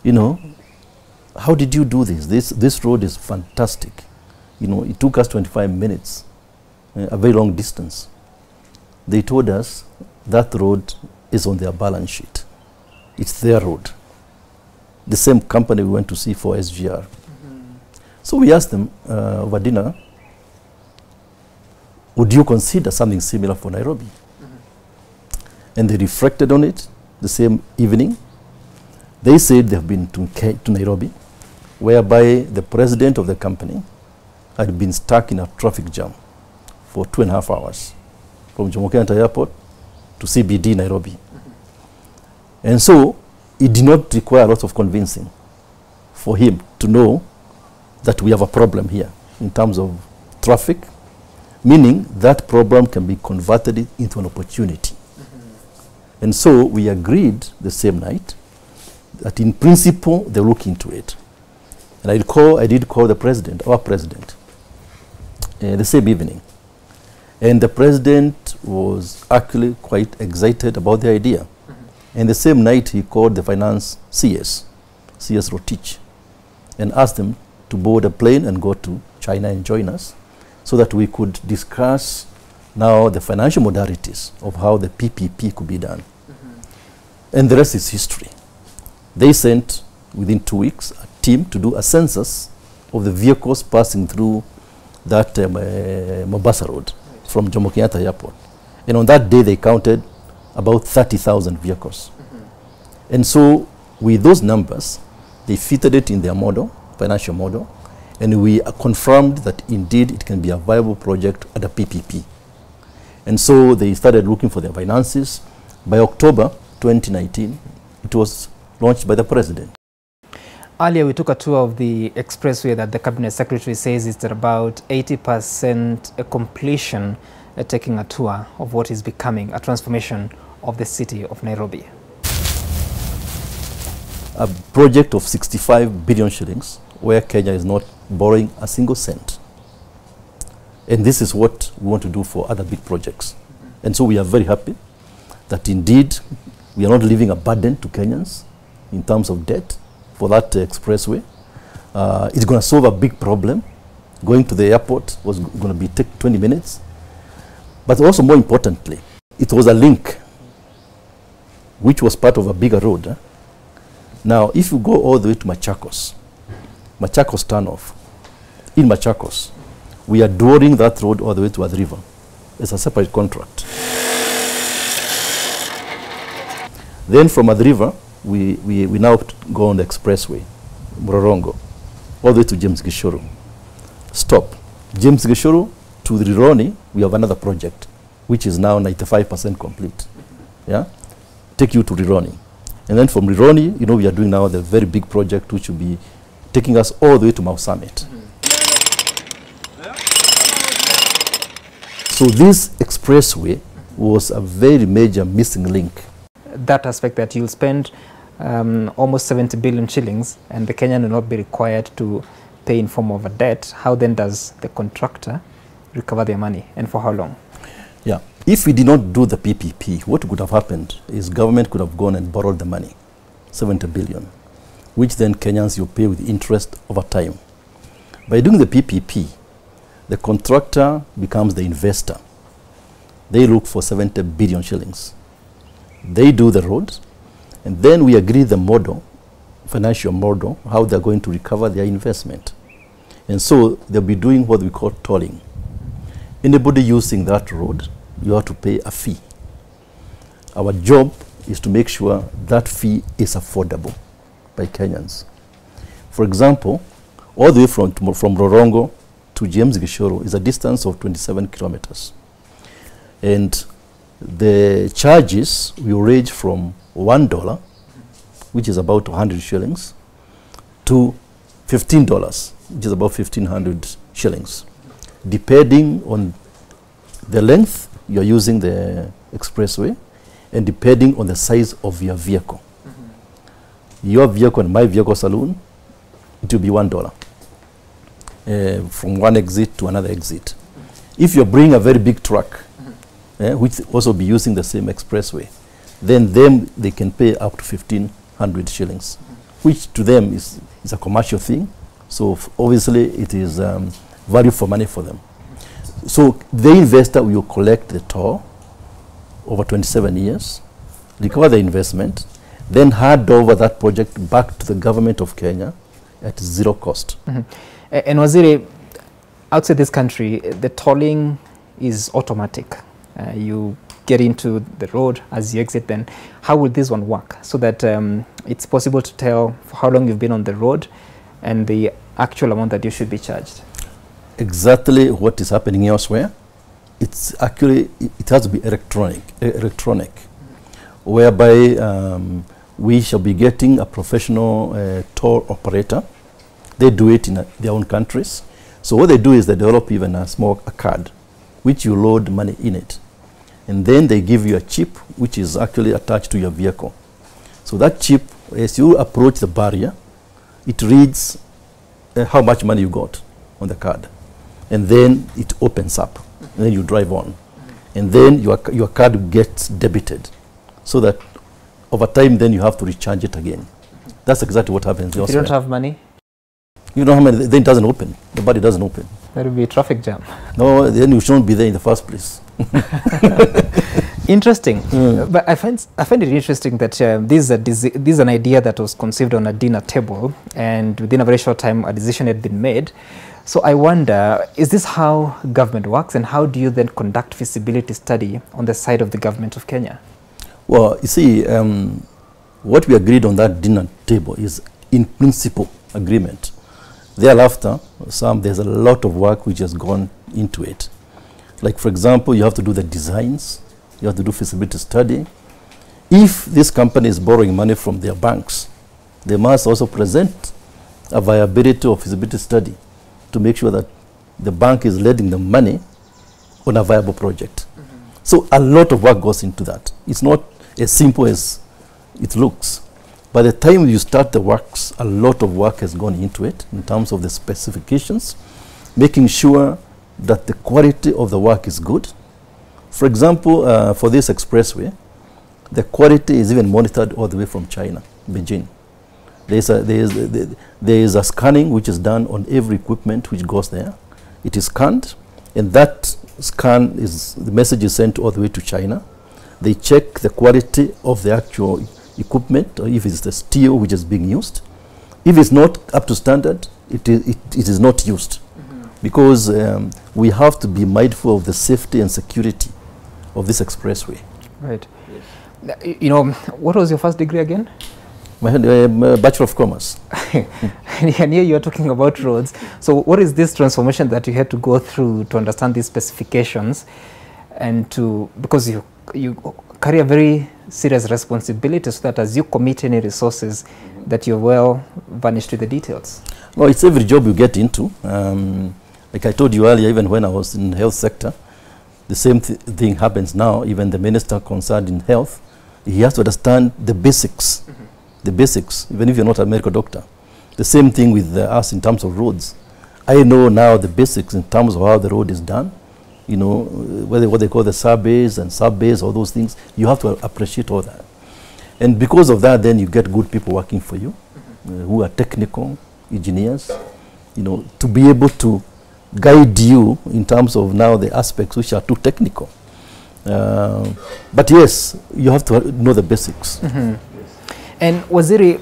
[SPEAKER 2] how did you do this? This road is fantastic. It took us 25 minutes, a very long distance. They told us that road is on their balance sheet. It's their road. The same company we went to see for SGR. So we asked them over dinner, would you consider something similar for Nairobi? And they reflected on it the same evening. They said they have been to Nairobi, whereby the president of the company had been stuck in a traffic jam for 2.5 hours from Jomo Kenyatta Airport to CBD Nairobi. And so it did not require a lot of convincing for him to know that we have a problem here in terms of traffic, meaning that problem can be converted into an opportunity. And so we agreed the same night that in principle they look into it. And I did call the president, our president, the same evening. And the president was actually quite excited about the idea. And the same night he called the finance CS Rotich, and asked them to board a plane and go to China and join us so that we could discuss now the financial modalities of how the PPP could be done. And the rest is history. They sent, within 2 weeks, a team to do a census of the vehicles passing through that Mombasa Road from Jomo Kenyatta Airport. And on that day, they counted about 30,000 vehicles. And so with those numbers, they fitted it in their model, financial model, and we confirmed that indeed it can be a viable project at a PPP. And so they started looking for their finances. By October 2019, it was launched by the president.
[SPEAKER 1] Earlier, we took a tour of the expressway that the Cabinet Secretary says is at about 80% completion, taking a tour of what is becoming a transformation of the city of Nairobi.
[SPEAKER 2] A project of 65 billion shillings where Kenya is not borrowing a single cent. And this is what we want to do for other big projects. And so we are very happy that indeed we are not leaving a burden to Kenyans in terms of debt for that expressway. It's going to solve a big problem. Going to the airport was going to be take 20 minutes. But also more importantly, it was a link which was part of a bigger road. Now, if you go all the way to Machakos turnoff, in Machakos, we are drawing that road all the way to Athi River. It's a separate contract. Then from Athi River, we now go on the expressway, Mororongo, all the way to James Gishuru. Stop. James Gishuru to Rironi, we have another project, which is now 95% complete. Yeah? Take you to Rironi. And then from Rironi, we are doing now the very big project, which will be taking us all the way to Mau Summit. So this expressway was a very major missing link.
[SPEAKER 1] That aspect that you'll spend almost 70 billion shillings and the Kenyan will not be required to pay in form of a debt. How then does the contractor recover their money, and for how long?
[SPEAKER 2] Yeah, if we did not do the PPP, what could have happened is government could have gone and borrowed the money, 70 billion, which then Kenyans will pay with interest over time. By doing the PPP, the contractor becomes the investor. They look for 70 billion shillings. They do the roads, and then we agree the model, financial model, how they're going to recover their investment. And so they'll be doing what we call tolling. Anybody using that road, you have to pay a fee. Our job is to make sure that fee is affordable by Kenyans. For example, all the way from Rorongo to James Gishuru is a distance of 27 kilometers. And the charges will range from $1, which is about 100 shillings, to $15, which is about 1,500 shillings, depending on the length you're using the expressway and depending on the size of your vehicle. Your vehicle and my vehicle saloon, it will be $1 from one exit to another exit. If you're bringing a very big truck, which also be using the same expressway, then they can pay up to 1,500 shillings, which to them is a commercial thing. So obviously it is value for money for them. So the investor will collect the toll over 27 years, recover the investment, then hand over that project back to the government of Kenya at zero cost.
[SPEAKER 1] And Waziri, outside this country, the tolling is automatic. You get into the road as you exit. Then how will this one work so that it's possible to tell for how long you've been on the road and the actual amount that you should be charged?
[SPEAKER 2] Exactly what is happening elsewhere. It's actually, it has to be electronic, whereby we shall be getting a professional toll operator. They do it in their own countries. So what they do is they develop even a card, which you load money in it. And then they give you a chip, which is actually attached to your vehicle. So that chip, as you approach the barrier, it reads how much money you got on the card. And then it opens up. And then you drive on. And then your card gets debited. So that over time, then you have to recharge it again. That's exactly what happens.
[SPEAKER 1] If you don't have money?
[SPEAKER 2] You don't have money, then it doesn't open. The body doesn't open.
[SPEAKER 1] There will be a traffic jam.
[SPEAKER 2] No, then you shouldn't be there in the first place.
[SPEAKER 1] Interesting. But I find it interesting that this is an idea that was conceived on a dinner table, and within a very short time a decision had been made. So I wonder, is this how government works, and how do you then conduct feasibility study on the side of the government of Kenya?
[SPEAKER 2] Well, you see, what we agreed on that dinner table is in principle agreement. Thereafter, there's a lot of work which has gone into it. Like, for example, you have to do the designs, you have to do feasibility study. If this company is borrowing money from their banks, they must also present a viability or feasibility study to make sure that the bank is lending them money on a viable project. So a lot of work goes into that. It's not as simple as it looks. By the time you start the works, a lot of work has gone into it in terms of the specifications, making sure that the quality of the work is good. For example, for this expressway, the quality is even monitored all the way from China, Beijing. There is a scanning which is done on every equipment which goes there. It is scanned, and that scan the message is sent all the way to China. They check the quality of the actual equipment, or if it's the steel which is being used. If it's not up to standard, it is not used. Because we have to be mindful of the safety and security of this expressway.
[SPEAKER 1] Right. Yes. You know, what was your first degree again?
[SPEAKER 2] My Bachelor of Commerce.
[SPEAKER 1] And here you are talking about roads. So what is this transformation that you had to go through to understand these specifications, and because you carry a very serious responsibility, so that as you commit any resources, that you're well vanished with the details?
[SPEAKER 2] Well, it's every job you get into. Like I told you earlier, even when I was in the health sector, the same thing happens now. Even the minister concerned in health, he has to understand the basics. The basics, even if you're not a medical doctor. The same thing with us in terms of roads. I know now the basics in terms of how the road is done, you know, what they call the surveys and sub-bays, all those things. You have to appreciate all that. And because of that, then you get good people working for you, who are technical engineers, you know, to be able to guide you in terms of now the aspects which are too technical. But yes, you have to know the basics.
[SPEAKER 1] And Waziri,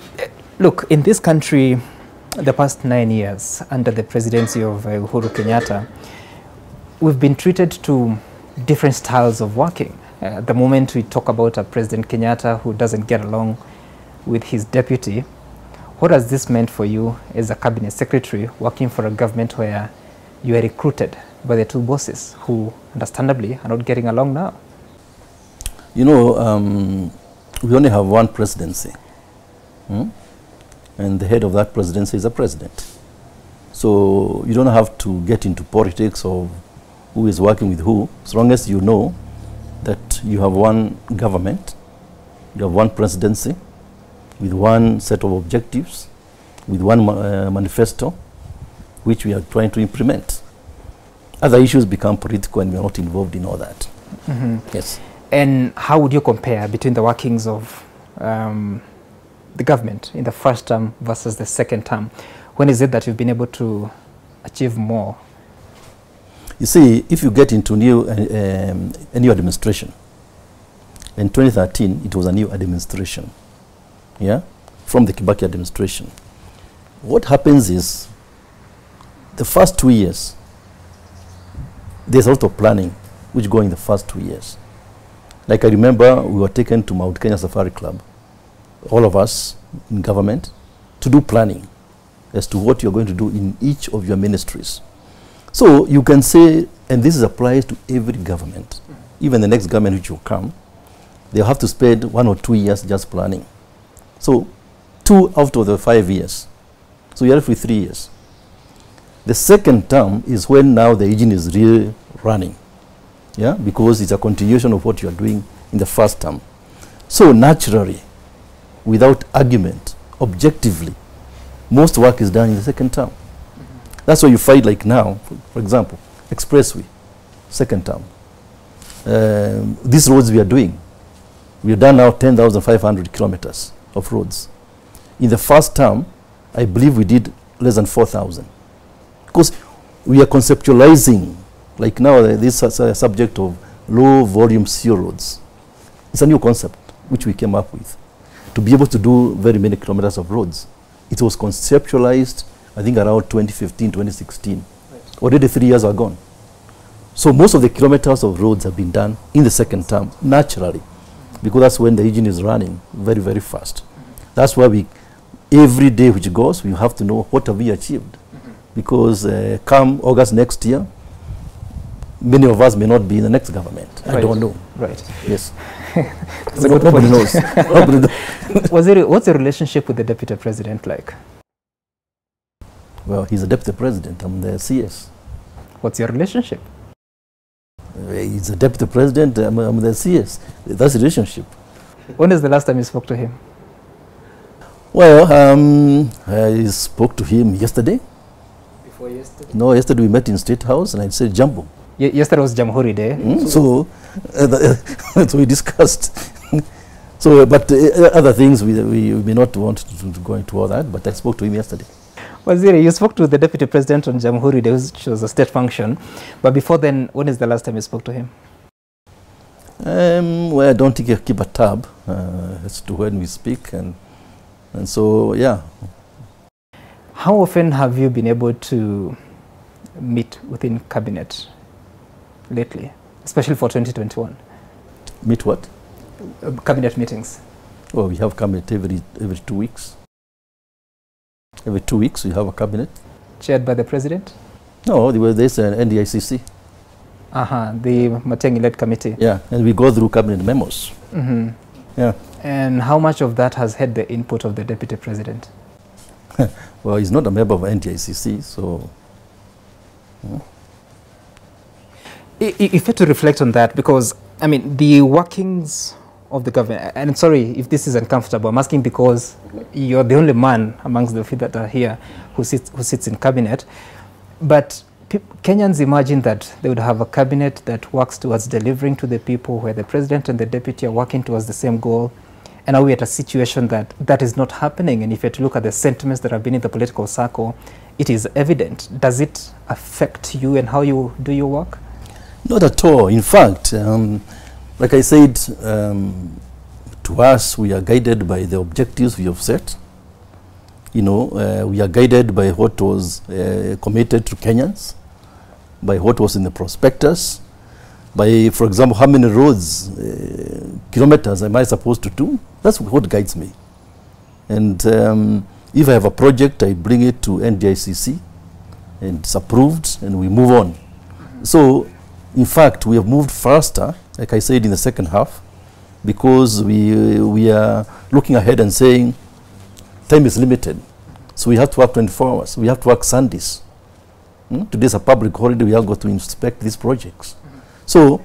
[SPEAKER 1] look, in this country, the past 9 years under the presidency of Uhuru Kenyatta, we've been treated to different styles of working. The moment we talk about a President Kenyatta who doesn't get along with his deputy, what has this meant for you as a cabinet secretary working for a government where you are recruited by the two bosses who understandably are not getting along now?
[SPEAKER 2] You know, we only have one presidency. And the head of that presidency is a president. So you don't have to get into politics of who is working with who, as long as you know that you have one government, you have one presidency, with one set of objectives, with one manifesto, which we are trying to implement. Other issues become political and we are not involved in all that. Yes.
[SPEAKER 1] And how would you compare between the workings of the government in the first term versus the second term? When is it that you've been able to achieve more?
[SPEAKER 2] You see, if you get into a new administration, in 2013, it was a new administration, yeah, from the Kibaki administration. What happens is, the first 2 years, there's a lot of planning which go in the first 2 years. Like I remember, we were taken to Mount Kenya Safari Club, all of us in government, to do planning as to what you're going to do in each of your ministries. So you can say, and this applies to every government, even the next government which will come, they'll have to spend 1 or 2 years just planning. So 2 out of the 5 years. So you're left with 3 years. The second term is when now the engine is really running, yeah, because it's a continuation of what you're doing in the first term. So naturally, without argument, objectively, most work is done in the second term. That's why you find, like now, for example, expressway, second term. These roads we are doing, we have done now 10,500 kilometers of roads. In the first term, I believe we did less than 4,000. Because we are conceptualizing, like now this is a subject of low volume CO roads. It's a new concept which we came up with, to be able to do very many kilometers of roads. It was conceptualized, I think, around 2015, 2016. Right. Already 3 years are gone. So most of the kilometers of roads have been done in the second term, naturally, because that's when the engine is running very, very fast. That's why we, every day which goes, we have to know what have we achieved. Because come August next year, many of us may not be in the next government.
[SPEAKER 1] Right.
[SPEAKER 2] I don't know.
[SPEAKER 1] Right.
[SPEAKER 2] Yes.
[SPEAKER 1] Nobody
[SPEAKER 2] knows. Nobody knows.
[SPEAKER 1] What's the relationship with the Deputy President like?
[SPEAKER 2] Well, he's a Deputy President. I'm the CS.
[SPEAKER 1] What's your relationship?
[SPEAKER 2] He's a Deputy President. I'm the CS. That's the relationship.
[SPEAKER 1] When is the last time you spoke to him?
[SPEAKER 2] Well, I spoke to him yesterday.
[SPEAKER 1] Before yesterday?
[SPEAKER 2] No, yesterday we met in State House and I said Jambo.
[SPEAKER 1] Yesterday was Jamhuri Day.
[SPEAKER 2] So we discussed. So, but other things we may not want to go into all that, but I spoke to him yesterday.
[SPEAKER 1] Waziri, you spoke to the Deputy President on Jamhuri Day, which was a state function. But before then, when is the last time you spoke to him?
[SPEAKER 2] Well, I don't think I keep a tab as to when we speak. And so, yeah.
[SPEAKER 1] How often have you been able to meet within Cabinet lately, especially for 2021?
[SPEAKER 2] Meet what?
[SPEAKER 1] Cabinet meetings.
[SPEAKER 2] Well, we have cabinet every 2 weeks. Every 2 weeks we have a cabinet.
[SPEAKER 1] Chaired by the President?
[SPEAKER 2] No, there's an NDICC.
[SPEAKER 1] The Matiang'i-led committee.
[SPEAKER 2] Yeah, and we go through cabinet memos. Yeah.
[SPEAKER 1] And how much of that has had the input of the Deputy President?
[SPEAKER 2] Well, he's not a member of NDICC, so...
[SPEAKER 1] If you had to reflect on that, because, I mean, the workings of the government, and I'm sorry if this is uncomfortable, I'm asking because you're the only man amongst the few that are here who sits in cabinet, but Kenyans imagine that they would have a cabinet that works towards delivering to the people, where the president and the deputy are working towards the same goal, and now we're at a situation that is not happening. And if you had to look at the sentiments that have been in the political circle, it is evident. Does it affect you and how you do your work?
[SPEAKER 2] Not at all. In fact, like I said, to us, we are guided by the objectives we have set. You know, we are guided by what was committed to Kenyans, by what was in the prospectus, by, for example, how many roads, kilometers am I supposed to do? That's what guides me. And if I have a project, I bring it to NDICC, and it's approved, and we move on. So, in fact, we have moved faster, like I said, in the second half, because we are looking ahead and saying, time is limited. So we have to work 24 hours. We have to work Sundays. Today's a public holiday. We have got to inspect these projects. So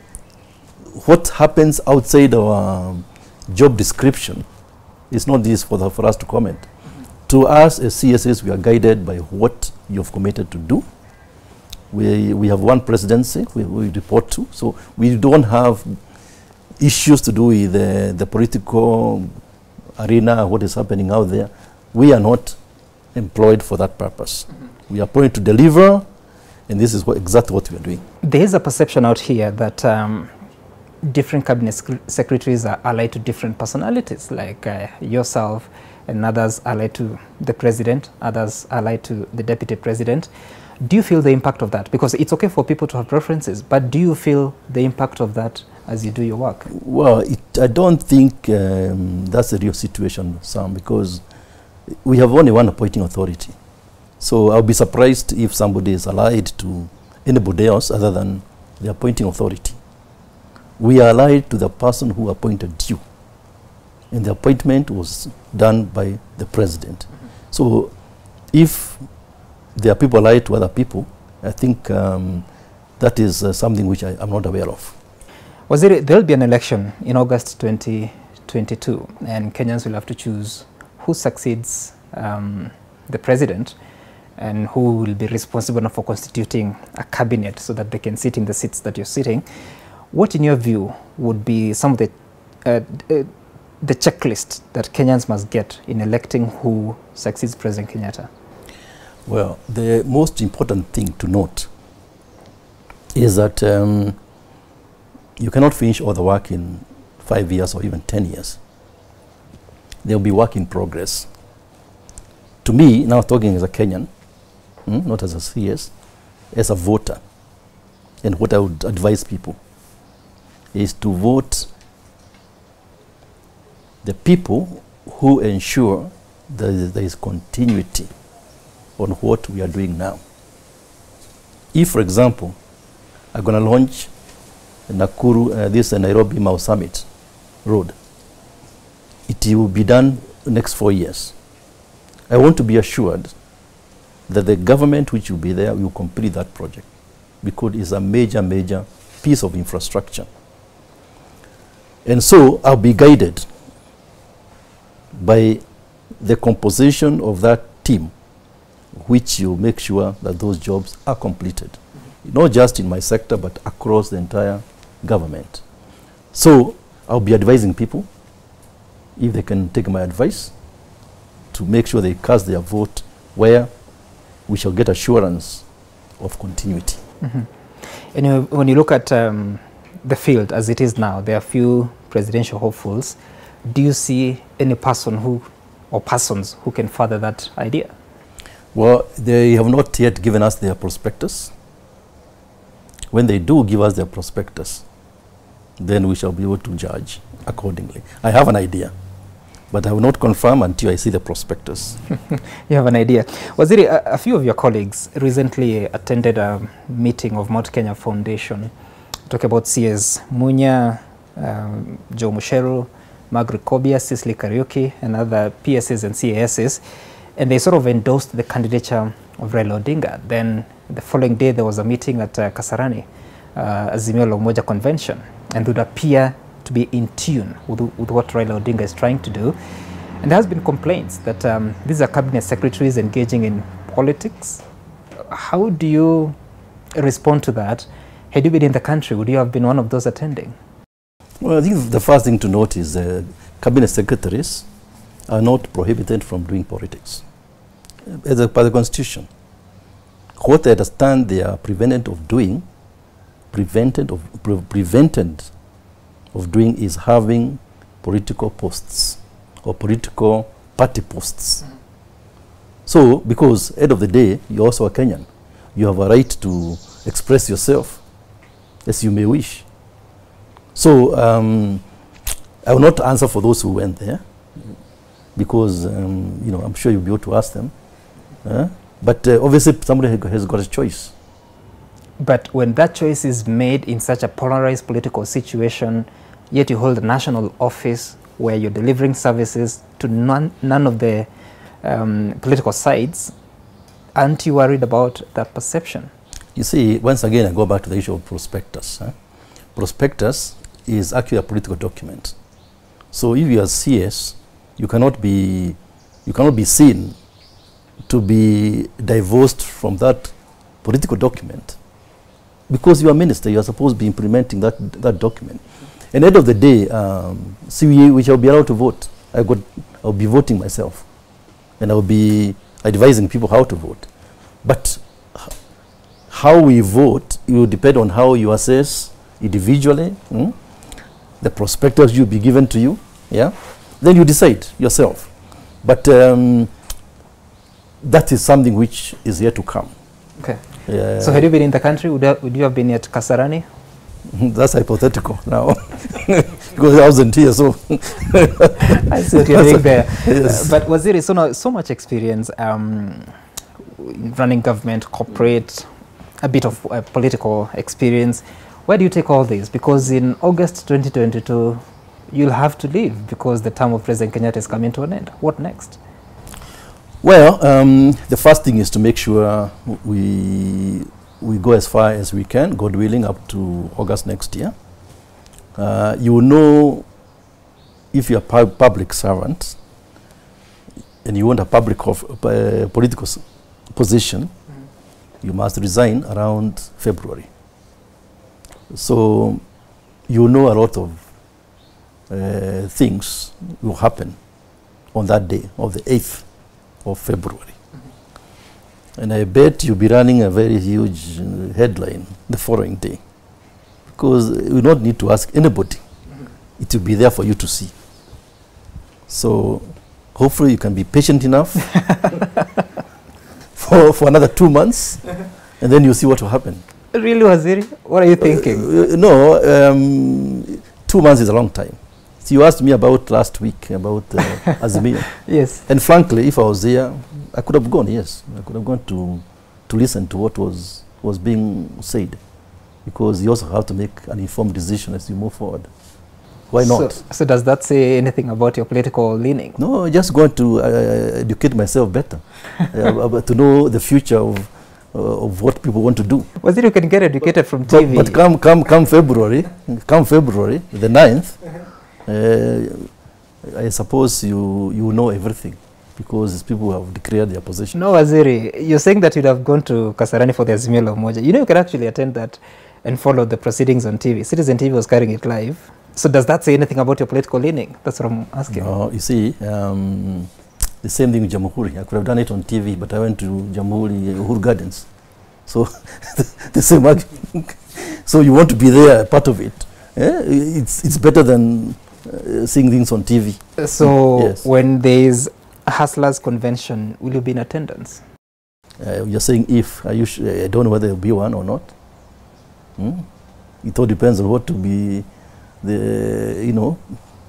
[SPEAKER 2] what happens outside our job description is not this for us to comment. To us as CSS, we are guided by what you have committed to do. We have one presidency we report to, so we don't have issues to do with the political arena, what is happening out there. We are not employed for that purpose. We are appointed to deliver, and this is exactly what we are doing.
[SPEAKER 1] There is a perception out here that different cabinet secretaries are allied to different personalities, like yourself, and others allied to the president, others allied to the deputy president. Do you feel the impact of that? Because it's okay for people to have preferences, but do you feel the impact of that as you do your work? Well,
[SPEAKER 2] I don't think that's the real situation, Sam, because we have only one appointing authority. So I'll be surprised if somebody is allied to anybody else other than the appointing authority. We are allied to the person who appointed you, and the appointment was done by the president. So if there are people allied to other people, I think that is something which I'm not aware of.
[SPEAKER 1] There will be an election in August 2022, and Kenyans will have to choose who succeeds the president and who will be responsible for constituting a cabinet so that they can sit in the seats that you're sitting. What, in your view, would be some of the checklist that Kenyans must get in electing who succeeds President Kenyatta?
[SPEAKER 2] Well, the most important thing to note is that you cannot finish all the work in 5 years or even 10 years. There will be work in progress. To me, now talking as a Kenyan, not as a CS, as a voter, and what I would advise people is to vote the people who ensure that there is continuity on what we are doing now. If, for example, I'm going to launch Nakuru, this Nairobi Mau Summit Road, it will be done next 4 years. I want to be assured that the government which will be there will complete that project, because it's a major, major piece of infrastructure. And so I'll be guided by the composition of that team, which will make sure that those jobs are completed, not just in my sector, but across the entire government. So I'll be advising people, if they can take my advice, to make sure they cast their vote where we shall get assurance of continuity.
[SPEAKER 1] Mm-hmm. And when you look at the field as it is now, there are few presidential hopefuls. Do you see any person who, or persons who can further that idea?
[SPEAKER 2] Well, they have not yet given us their prospectus. When they do give us their prospectus, then we shall be able to judge accordingly. I have an idea, but I will not confirm until I see the prospectus.
[SPEAKER 1] You have an idea. Waziri, a few of your colleagues recently attended a meeting of Mount Kenya Foundation, talking about CS Munya, Joe Musheru, Margaret Kobia, Cicely Kariuki, and other PSs and CASs, and they sort of endorsed the candidature of Raila Odinga. Then the following day there was a meeting at Kasarani, Azimio la Umoja Convention, and would appear to be in tune with what Raila Odinga is trying to do. And there has been complaints that these are cabinet secretaries engaging in politics. How do you respond to that? Had you been in the country, would you have been one of those attending?
[SPEAKER 2] Well, I think the first thing to note is cabinet secretaries are not prohibited from doing politics. As per the Constitution, what I understand they are prevented of doing is having political posts or political party posts. So, because end of the day, you're also a Kenyan, you have a right to express yourself as you may wish. So, I will not answer for those who went there, because you know, I'm sure you'll be able to ask them. But obviously, somebody has got a choice.
[SPEAKER 1] But when that choice is made in such a polarized political situation, yet you hold a national office where you're delivering services to none of the political sides, aren't you worried about that perception? You
[SPEAKER 2] see, once again, I go back to the issue of prospectus. Prospectus is actually a political document. So if you are CS, you cannot be seen to be divorced from that political document, because you are minister, you are supposed to be implementing that document. And at the end of the day, we shall be allowed to vote. I'll be voting myself, and I'll be advising people how to vote. But how we vote, it will depend on how you assess individually, the prospectus will be given to you, yeah? Then you decide yourself. But that is something which is yet to come. Okay.
[SPEAKER 1] So had you been in the country, would you have been at Kasarani?
[SPEAKER 2] That's hypothetical now, because I wasn't here, so.
[SPEAKER 1] I see what you're doing there. Yes. But Waziri, so much experience running government, corporate, a bit of political experience. Where do you take all this? Because in August 2022, you'll have to leave because the term of President Kenyatta is coming to an end. What next?
[SPEAKER 2] Well, the first thing is to make sure we go as far as we can, God willing, up to August next year. You will know, if you're a public servant and you want a political position, you must resign around February. So you know a lot of things will happen on that day of the 8th of February. And I bet you'll be running a very huge headline the following day, because you will not need to ask anybody. It will be there for you to see. So hopefully you can be patient enough for another 2 months, and then you'll see what will happen.
[SPEAKER 1] Really, Waziri? What are you thinking?
[SPEAKER 2] No, 2 months is a long time. So you asked me about last week, about Azimio.
[SPEAKER 1] Yes.
[SPEAKER 2] And frankly, if I was there, I could have gone, yes. I could have gone to listen to what was being said. Because you also have to make an informed decision as you move forward. Why not?
[SPEAKER 1] So does that say anything about your political leaning?
[SPEAKER 2] No, I just going to educate myself better. To know the future of what people want to do.
[SPEAKER 1] Was it you can get educated from TV?
[SPEAKER 2] But come February, the 9th, I suppose you know everything, because people have declared their position.
[SPEAKER 1] No, Waziri, you're saying that you'd have gone to Kasarani for the Azimio la Umoja. You know, you can actually attend that and follow the proceedings on TV. Citizen TV was carrying it live. So does that say anything about your political leaning? That's what I'm asking.
[SPEAKER 2] No, you see, the same thing with Jamhuri. I could have done it on TV, but I went to Jamhuri UHURU Gardens. So the same argument. So you want to be there, part of it. It's better than seeing things on TV.
[SPEAKER 1] So
[SPEAKER 2] yes.
[SPEAKER 1] When there is a Hustlers Convention, will you be in attendance?
[SPEAKER 2] You're saying if. I don't know whether there will be one or not. It all depends on what to be the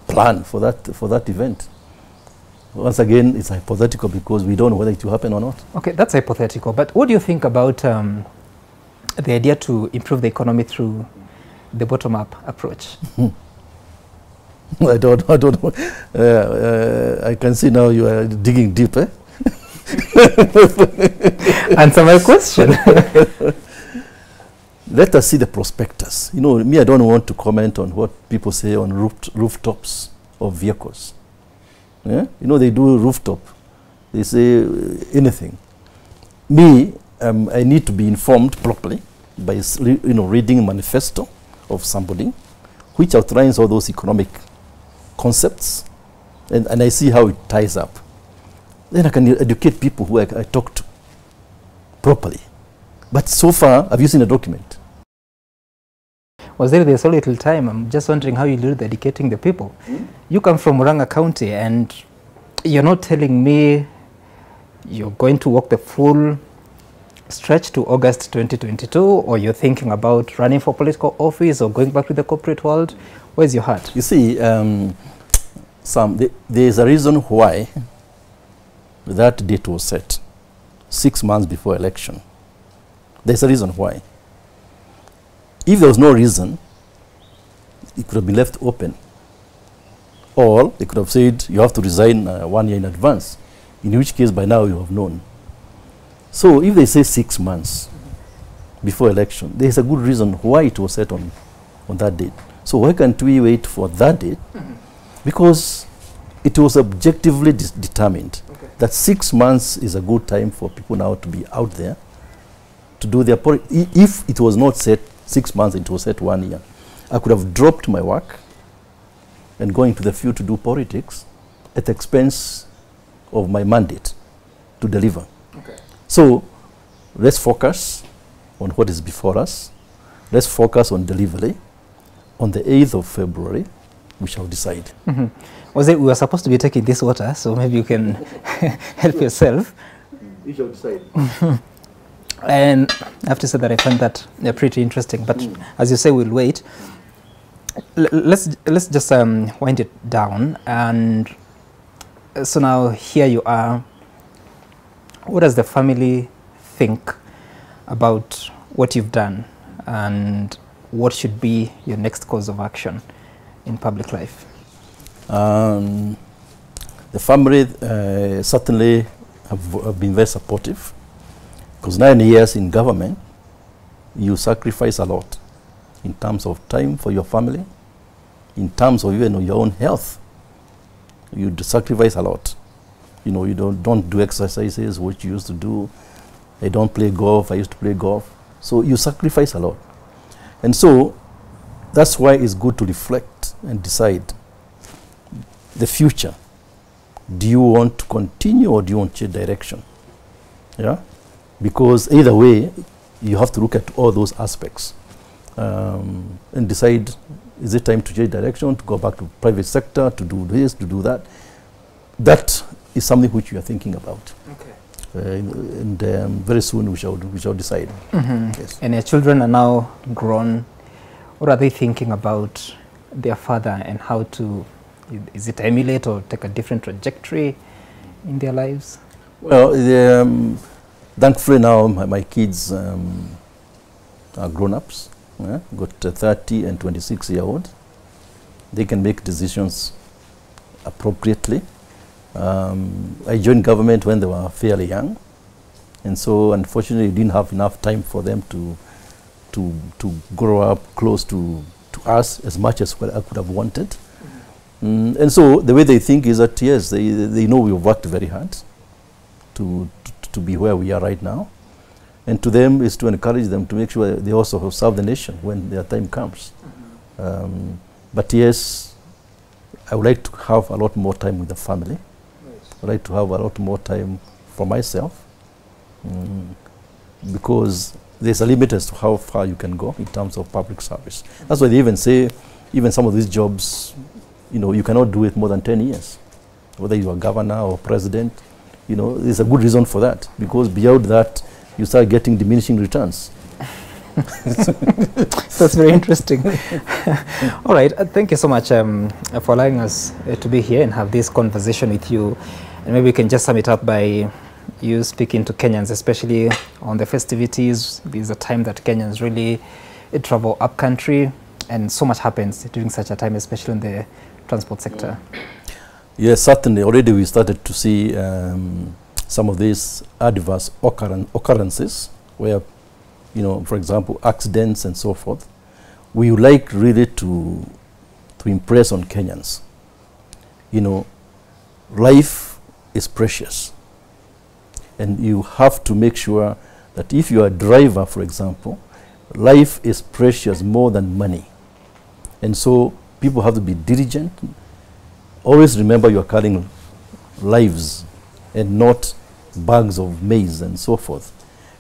[SPEAKER 2] plan for that event. Once again, it's hypothetical because we don't know whether it will happen or not. Okay,
[SPEAKER 1] that's hypothetical. But what do you think about the idea to improve the economy through the bottom-up approach?
[SPEAKER 2] I don't know. I can see now you are digging deep.
[SPEAKER 1] Answer my question.
[SPEAKER 2] Let us see the prospectus. Me, I don't want to comment on what people say on rooftops of vehicles. Yeah? They do rooftop. They say anything. Me, I need to be informed properly by reading a manifesto of somebody which outlines all those economic concepts, and I see how it ties up. Then I can educate people who I talk to properly. But so far, have you seen a document?
[SPEAKER 1] There's so little time. I'm just wondering how you do the educating the people. You come from Murang'a County and you're not telling me you're going to walk the full stretch to August 2022, or you're thinking about running for political office or going back to the corporate world. Where's your heart?
[SPEAKER 2] You see, there's a reason why that date was set 6 months before election. There's a reason why. If there was no reason, it could have been left open. Or they could have said, you have to resign 1 year in advance, in which case by now you have known. So if they say 6 months before election, there's a good reason why it was set on that date. So why can't we wait for that date? Because it was objectively determined that 6 months is a good time for people now to be out there to do their politics. If it was not set 6 months, it was set 1 year, I could have dropped my work and going to the field to do politics at the expense of my mandate to deliver. So let's focus on what is before us. Let's focus on delivery. On the 8th of February, we shall decide.
[SPEAKER 1] We were supposed to be taking this water, so maybe you can help yourself.
[SPEAKER 2] We shall decide.
[SPEAKER 1] And I have to say that I find that pretty interesting. But as you say, we'll wait. Let's just wind it down. And so now here you are. What does the family think about what you've done, and what should be your next course of action in public life?
[SPEAKER 2] The family certainly have been very supportive, because 9 years in government, you sacrifice a lot in terms of time for your family, in terms of even your own health. You sacrifice a lot. You don't do exercises, which you used to do. I don't play golf. I used to play golf. So you sacrifice a lot. And so that's why it's good to reflect and decide the future. Do you want to continue, or do you want to change direction? Yeah? Because either way, you have to look at all those aspects and decide, is it time to change direction, to go back to private sector, to do this, to do that? That is something which we are thinking about. And very soon we shall decide. Yes.
[SPEAKER 1] And your children are now grown. What are they thinking about their father and how to Is it emulate or take a different trajectory in their lives?
[SPEAKER 2] Well, thankfully now my kids are grown-ups, got 30 and 26-year-old. They can make decisions appropriately. I joined government when they were fairly young, and so unfortunately didn't have enough time for them to grow up close to us as much as what I could have wanted. And so the way they think is that, yes, they know we've worked very hard to be where we are right now. And to them is to encourage them to make sure they also serve the nation when their time comes. But yes, I would like to have a lot more time with the family. I would like to have a lot more time for myself, because there's a limit as to how far you can go in terms of public service. That's why they even say, even some of these jobs, you cannot do it more than 10 years. Whether you are governor or president, there's a good reason for that, because beyond that, you start getting diminishing returns.
[SPEAKER 1] That's very interesting. All right, thank you so much for allowing us to be here and have this conversation with you. And maybe we can just sum it up by you speaking to Kenyans, especially on the festivities. This is a time that Kenyans really travel up country, and so much happens during such a time, especially in the transport sector. Yes,
[SPEAKER 2] certainly. Already we started to see some of these adverse occurrences where, for example, accidents and so forth. We would like really to impress on Kenyans. Life is precious. And you have to make sure that if you are a driver, for example, life is precious more than money. And so people have to be diligent. Always remember you are carrying lives and not bags of maize and so forth.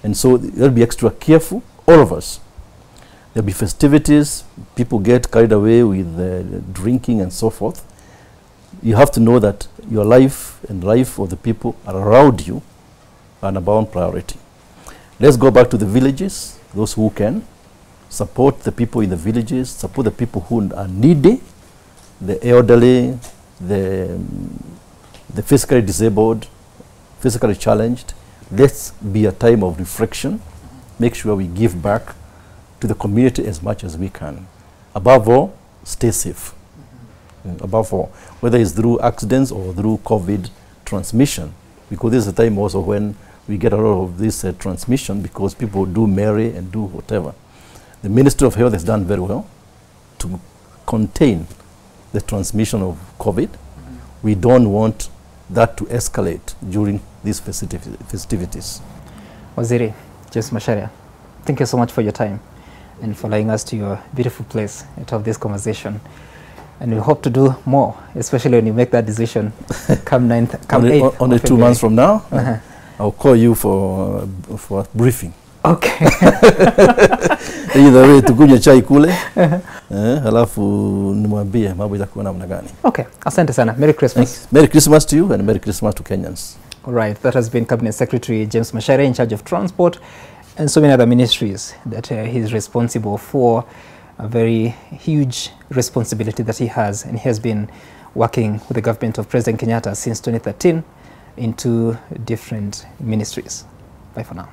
[SPEAKER 2] And so you'll be extra careful, all of us. There'll be festivities, people get carried away with drinking and so forth. You have to know that your life and life of the people around you are an abound priority. Let's go back to the villages, those who can. Support the people in the villages, support the people who are needy, the elderly, the physically disabled, physically challenged. Let's be a time of reflection. Make sure we give back to the community as much as we can. Above all, stay safe. Above all, whether it's through accidents or through COVID transmission, because this is a time also when we get a lot of this transmission, because people do marry and do whatever. The Ministry of Health has done very well to contain the transmission of COVID. We don't want that to escalate during these festivities.
[SPEAKER 1] Waziri James Macharia, thank you so much for your time and for allowing us to your beautiful place to have this conversation. And we hope to do more, especially when you make that decision come 8th.
[SPEAKER 2] Only 2 months from now, I'll call you for a briefing.
[SPEAKER 1] Okay.
[SPEAKER 2] Either way, tukunywe chai kule, halafu nimwambie mambo itakuwa namna gani.
[SPEAKER 1] Okay, asante sana. Merry Christmas.
[SPEAKER 2] Thanks. Merry Christmas to you and Merry Christmas to Kenyans.
[SPEAKER 1] All right, that has been Cabinet Secretary James Macharia, in charge of transport and so many other ministries that he's responsible for. A very huge responsibility that he has, and he has been working with the government of President Kenyatta since 2013 in 2 different ministries. Bye for now.